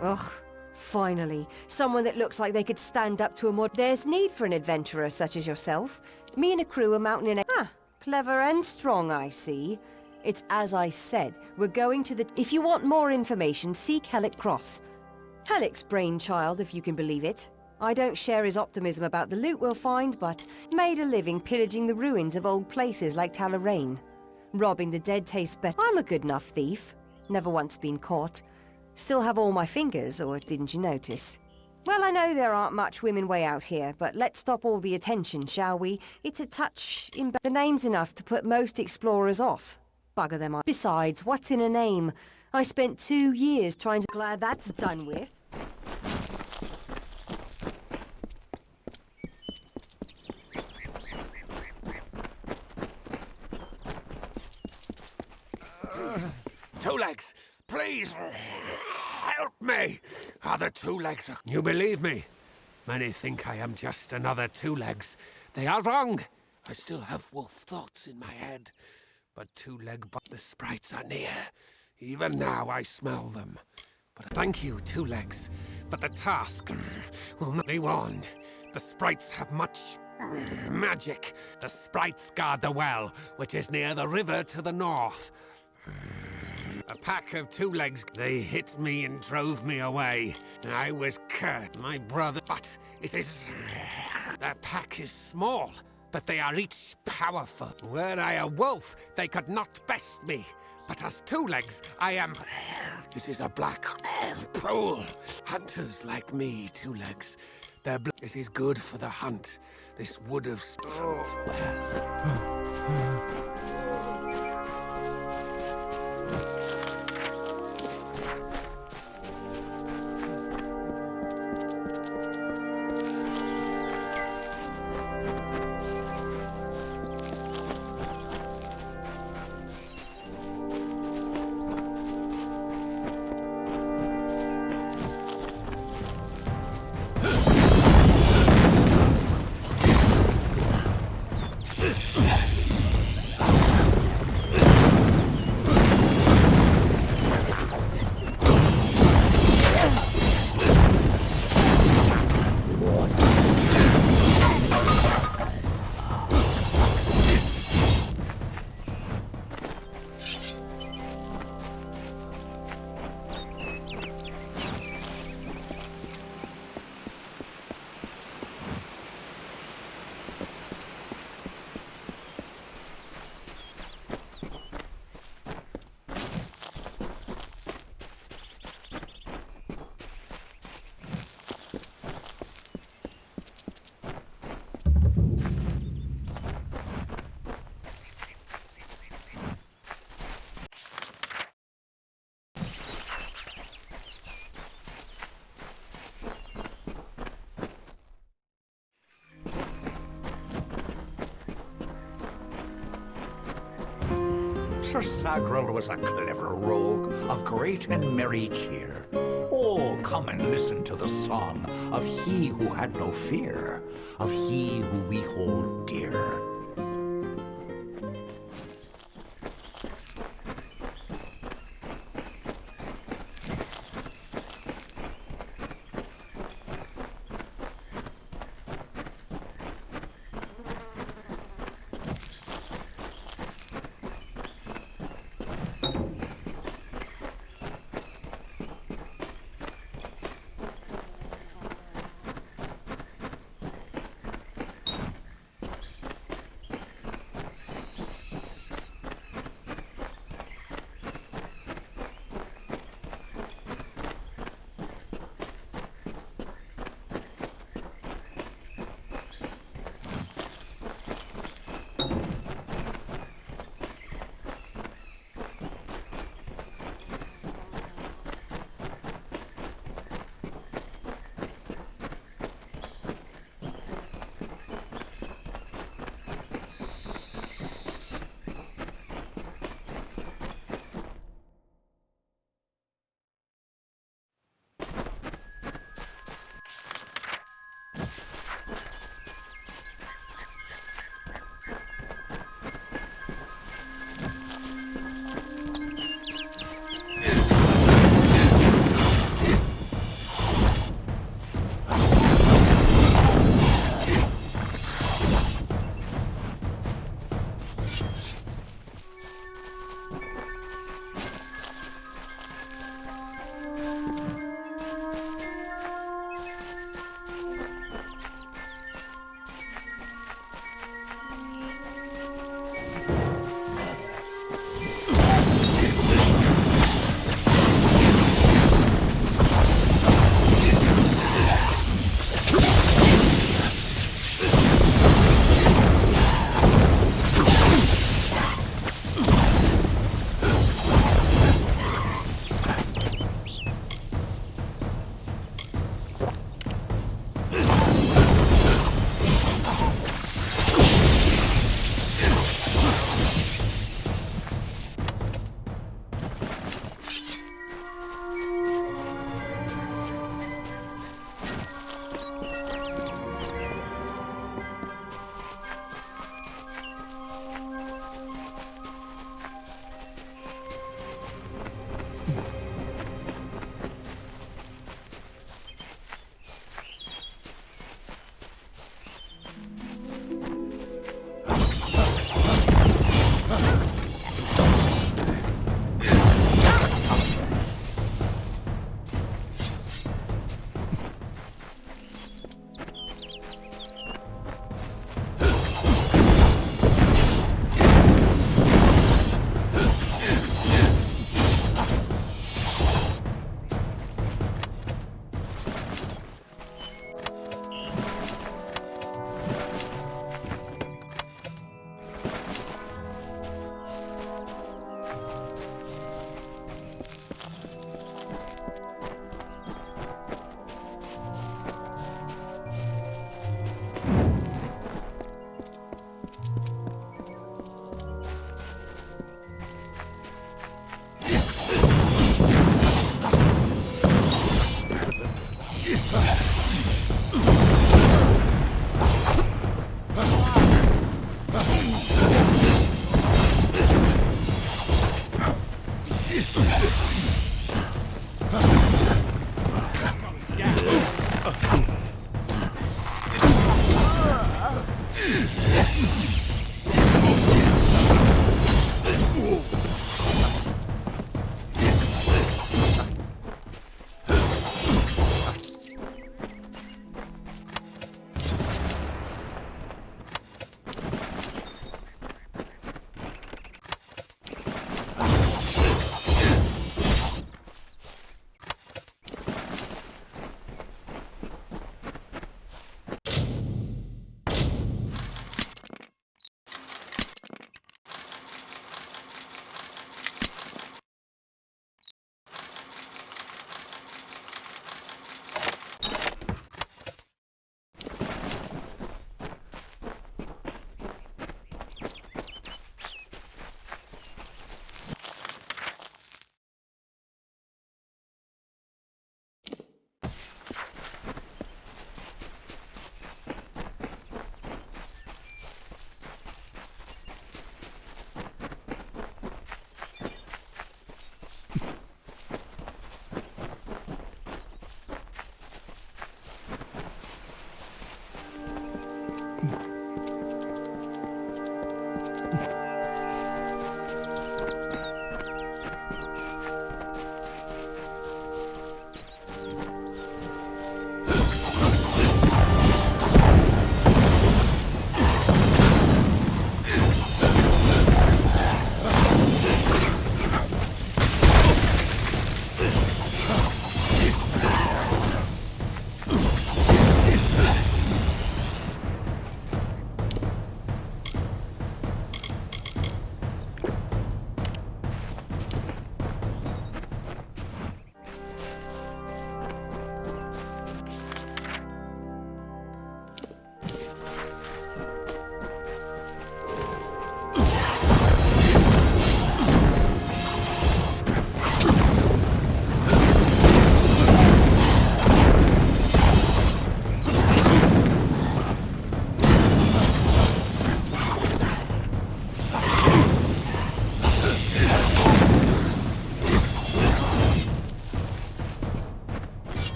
Ugh, finally. Someone that looks like they could stand up to a more... There's need for an adventurer such as yourself. Me and a crew are mounting in a... Ah, clever and strong, I see. It's as I said, we're going to the... If you want more information, seek Hellick Cross. Hellick's brainchild, if you can believe it. I don't share his optimism about the loot we'll find, but made a living pillaging the ruins of old places like Talarain. Robbing the dead tastes better. I'm a good enough thief. Never once been caught. Still have all my fingers, or didn't you notice? Well, I know there aren't much women way out here, but let's stop all the attention, shall we? It's a touch the name's enough to put most explorers off. Bugger them. Besides, what's in a name? I spent 2 years trying to... Glad that's done with. Two Legs, please, help me. Other Two Legs. You believe me? Many think I am just another Two Legs. They are wrong. I still have wolf thoughts in my head. But the sprites are near. Even now I smell them. But thank you, Two Legs. But the task will not be warned. The sprites have much magic. The sprites guard the well, which is near the river to the north. A pack of Two Legs, they hit me and drove me away. I was cursed, my brother, but it is... The pack is small, but they are each powerful. Were I a wolf, they could not best me. But as Two Legs, I am... This is a black pool. Hunters like me, Two Legs. Their blood is good for the hunt. This wood of stone. Sir Sagrel was a clever rogue of great and merry cheer. Oh, come and listen to the song of he who had no fear, of he who we hold dear.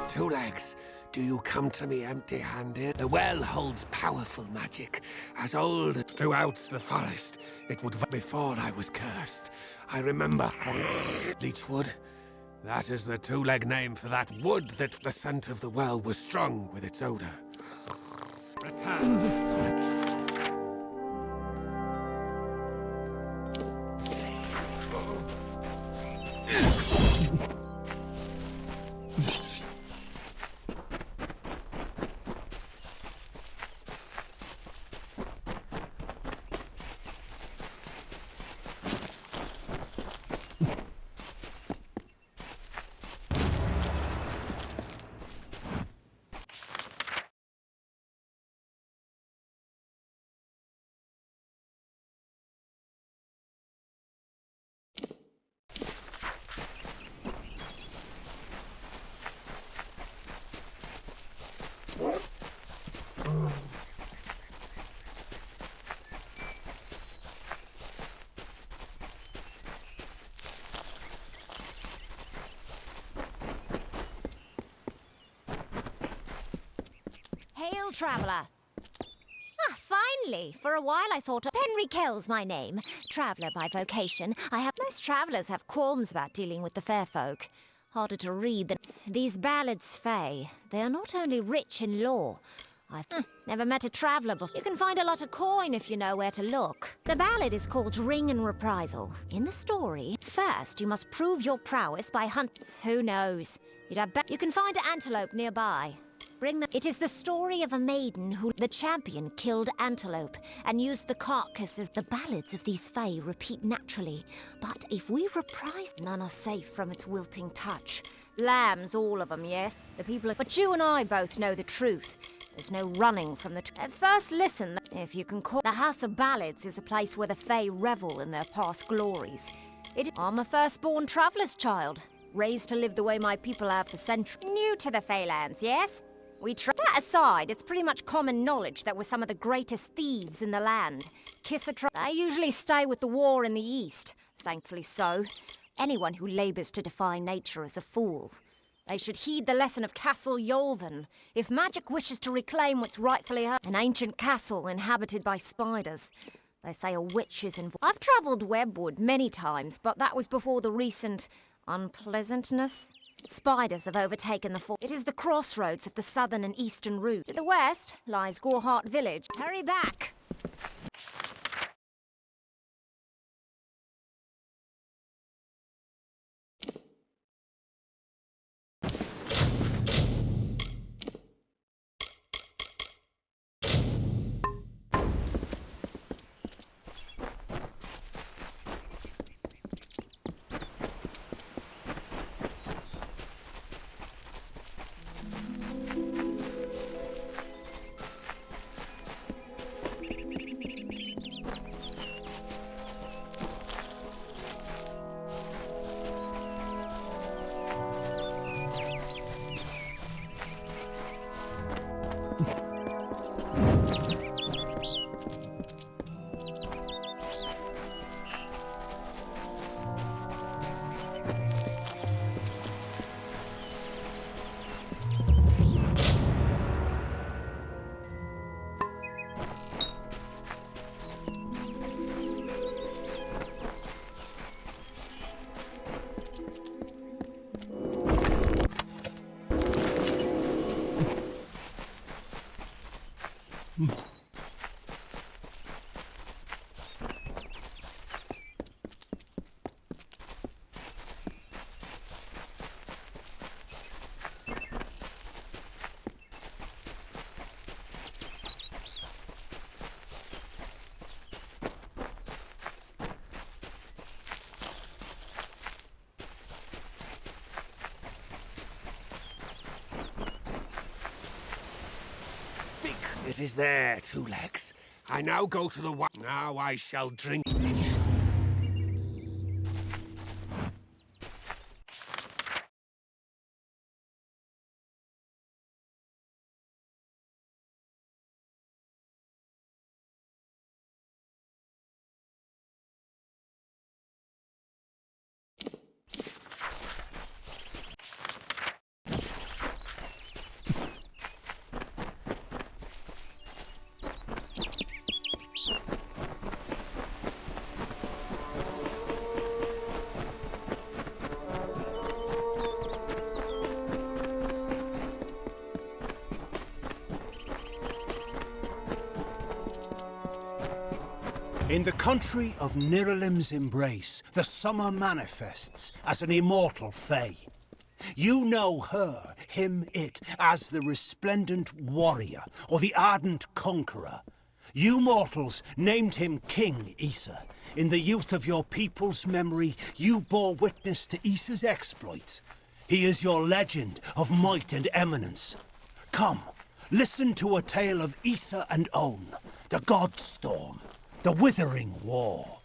Two Legs, do you come to me empty-handed? The well holds powerful magic, as old throughout the forest. It would before I was cursed. I remember Leechwood. That is the two-leg name for that wood that the scent of the well was strong with its odor. Return. Hail, traveller. Ah, finally! For a while I thought Henry Kell's my name. Traveller by vocation. Most travellers have qualms about dealing with the fair folk. Harder to read than these ballads fey. They are not only rich in lore. I've never met a traveller before. You can find a lot of coin if you know where to look. The ballad is called Ring and Reprisal. In the story, first you must prove your prowess by Who knows? You can find an antelope nearby. It is the story of a maiden who the champion killed antelope and used the carcass as the ballads of these fae repeat naturally. But if we reprise, none are safe from its wilting touch. Lambs, all of them, yes. The people are... But you and I both know the truth. There's no running from the At first listen, if you can call... The House of Ballads is a place where the fae revel in their past glories. I'm a firstborn traveller's child, raised to live the way my people have for centuries. New to the Feylands, yes? That aside, it's pretty much common knowledge that we're some of the greatest thieves in the land. They usually stay with the war in the east, thankfully so. Anyone who labours to defy nature is a fool. They should heed the lesson of Castle Yolven. If magic wishes to reclaim what's rightfully hers, an ancient castle inhabited by spiders. They say a witch is involved. I've travelled Webwood many times, but that was before the recent unpleasantness. Spiders have overtaken the fort. It is the crossroads of the southern and eastern route. To the west lies Gorhart village. Hurry back! It is there, Two Legs. I now go to the Now I shall drink. In the country of Niralim's embrace, the summer manifests as an immortal fae. You know her, him, it, as the resplendent warrior, or the ardent conqueror. You mortals named him King Issa. In the youth of your people's memory, you bore witness to Issa's exploits. He is your legend of might and eminence. Come, listen to a tale of Issa and On, the Godstorm. The Withering War.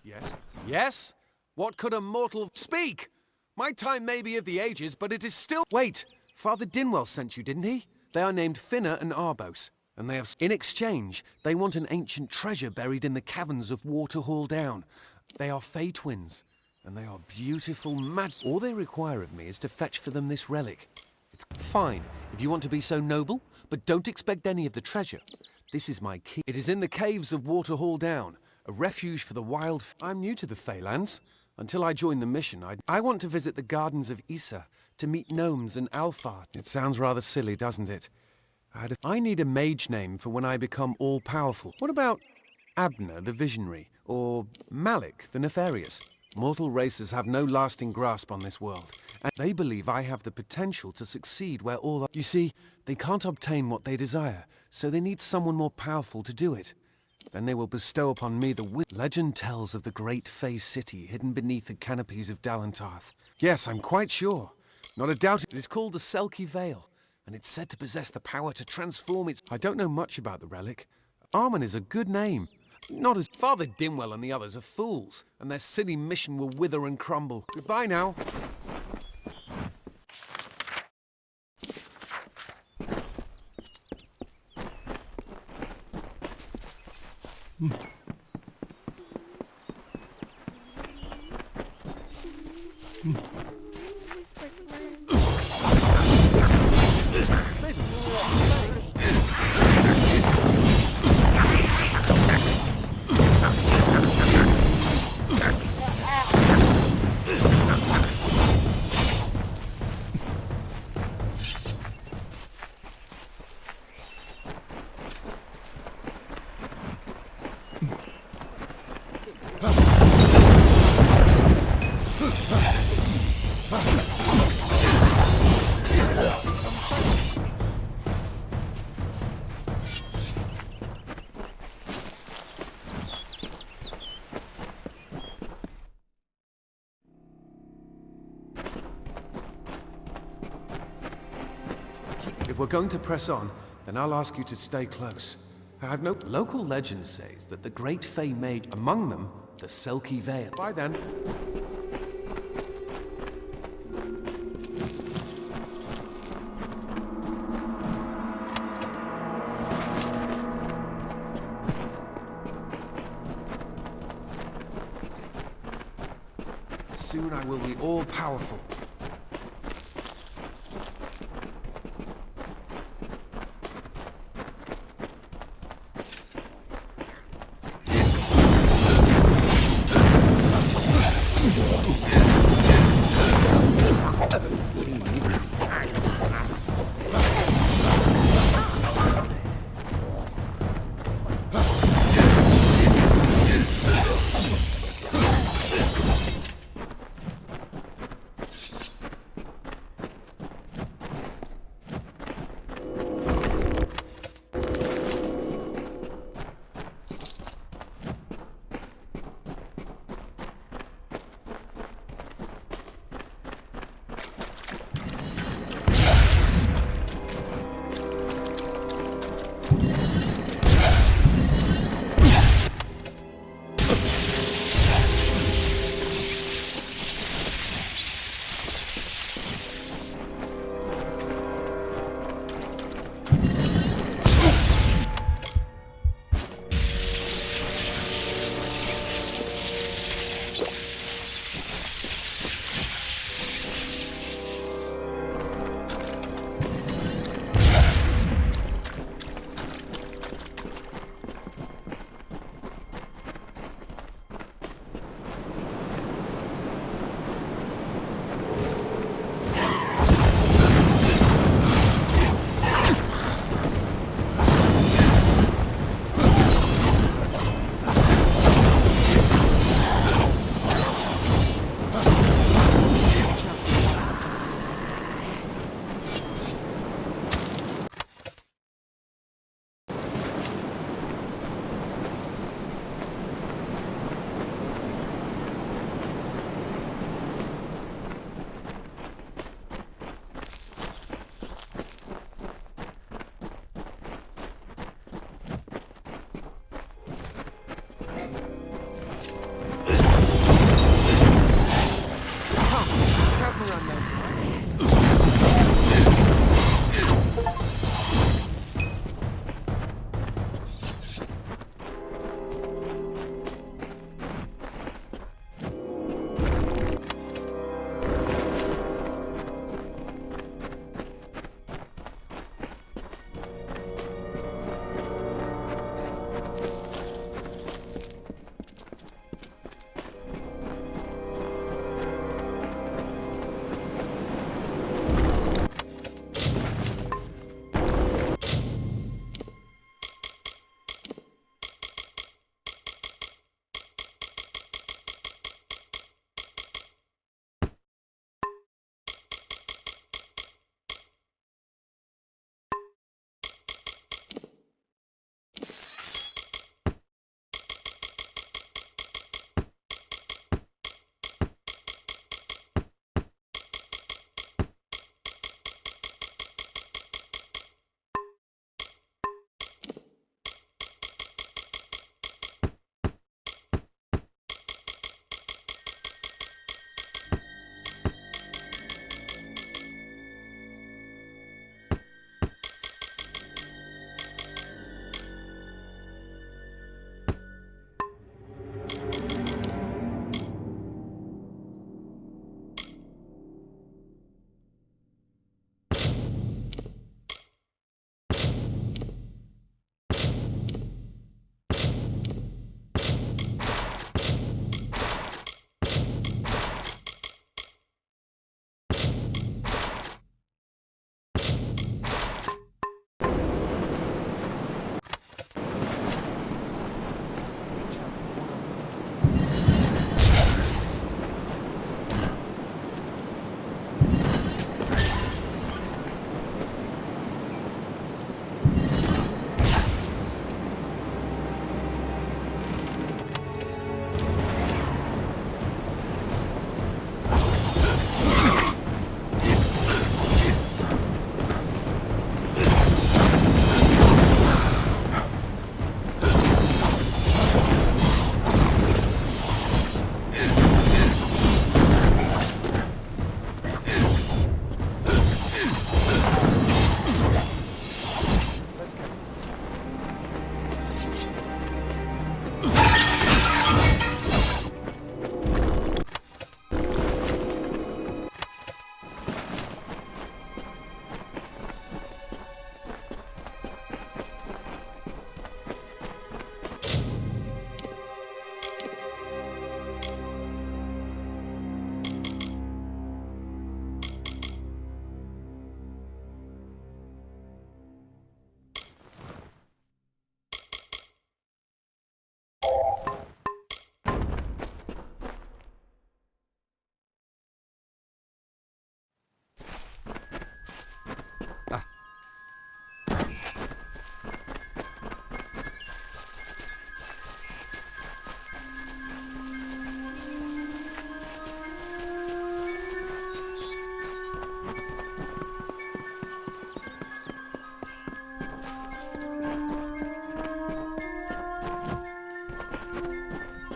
Yes? Yes? What could a mortal speak? My time may be of the ages, but it is still— Wait! Father Dinwell sent you, didn't he? They are named Finna and Arbos, and they have— In exchange, they want an ancient treasure buried in the caverns of Waterhall Down. They are Fey twins, and they are beautiful All they require of me is to fetch for them this relic. It's fine, if you want to be so noble, but don't expect any of the treasure. This is my key. It is in the caves of Waterhall Down, a refuge for the wild. I'm new to the Feylands. Until I join the mission, I want to visit the gardens of Issa to meet gnomes and Alfar. It sounds rather silly, doesn't it? I need a mage name for when I become all-powerful. What about Abner the Visionary, or Malik the Nefarious? Mortal races have no lasting grasp on this world, and they believe I have the potential to succeed where all... You see, they can't obtain what they desire, so they need someone more powerful to do it. Then they will bestow upon me the legend tells of the great Fey city hidden beneath the canopies of Dalantarth. Yes, I'm quite sure. Not a doubt it is called the Selkie Vale, and it's said to possess the power to transform its... I don't know much about the relic. Armen is a good name. Not as Father Dinwell and the others are fools, and their silly mission will wither and crumble. Goodbye now. If we're going to press on, then I'll ask you to stay close. I have no... Local legend says that the great Fey mage, among them, the Selkie Vale. Bye then. Soon I will be all-powerful.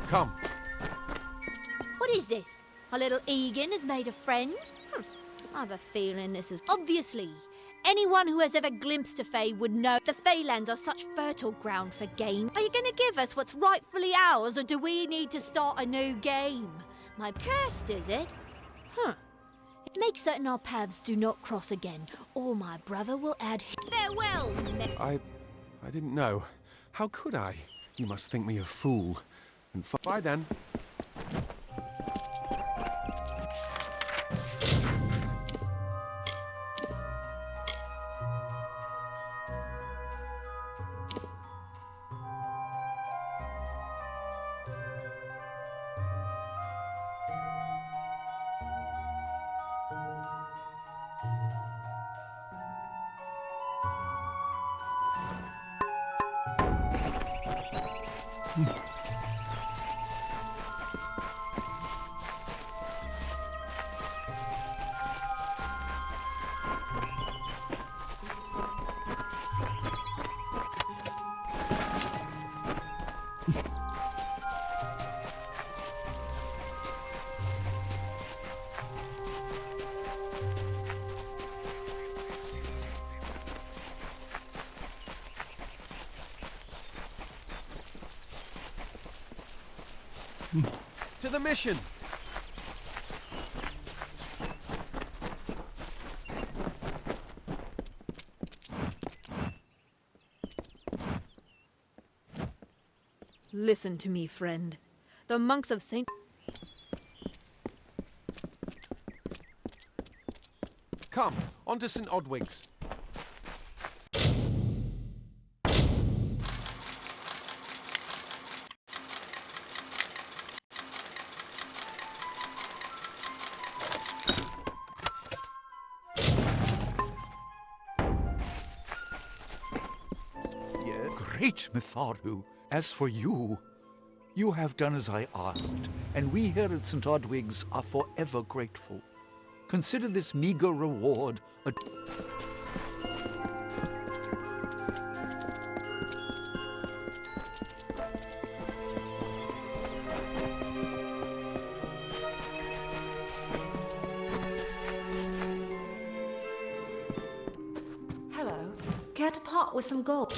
Come. What is this? A little Egan has made a friend? I have a feeling this is... Obviously, anyone who has ever glimpsed a Fae would know the Feylands are such fertile ground for game. Are you going to give us what's rightfully ours, or do we need to start a new game? My cursed, is it? Make certain our paths do not cross again, or my brother will add... Farewell, I didn't know. How could I? You must think me a fool. And bye then. To the mission! Listen to me, friend. The monks of St. Come, on to St. Odwig's. Great Mitharu, as for you, you have done as I asked, and we here at St. Odwig's are forever grateful. Consider this meager reward a... Hello. Care to part with some gold?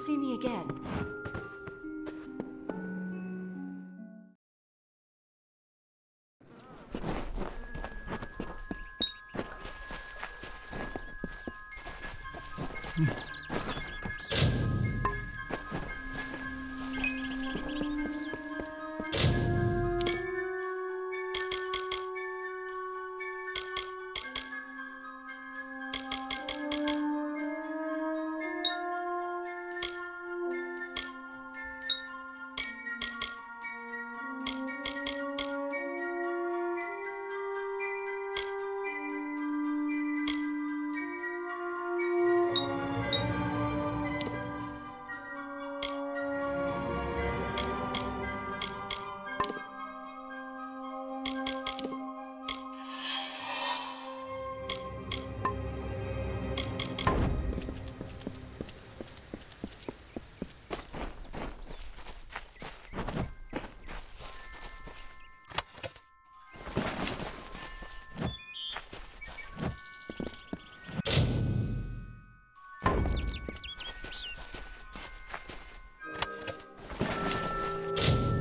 see me again.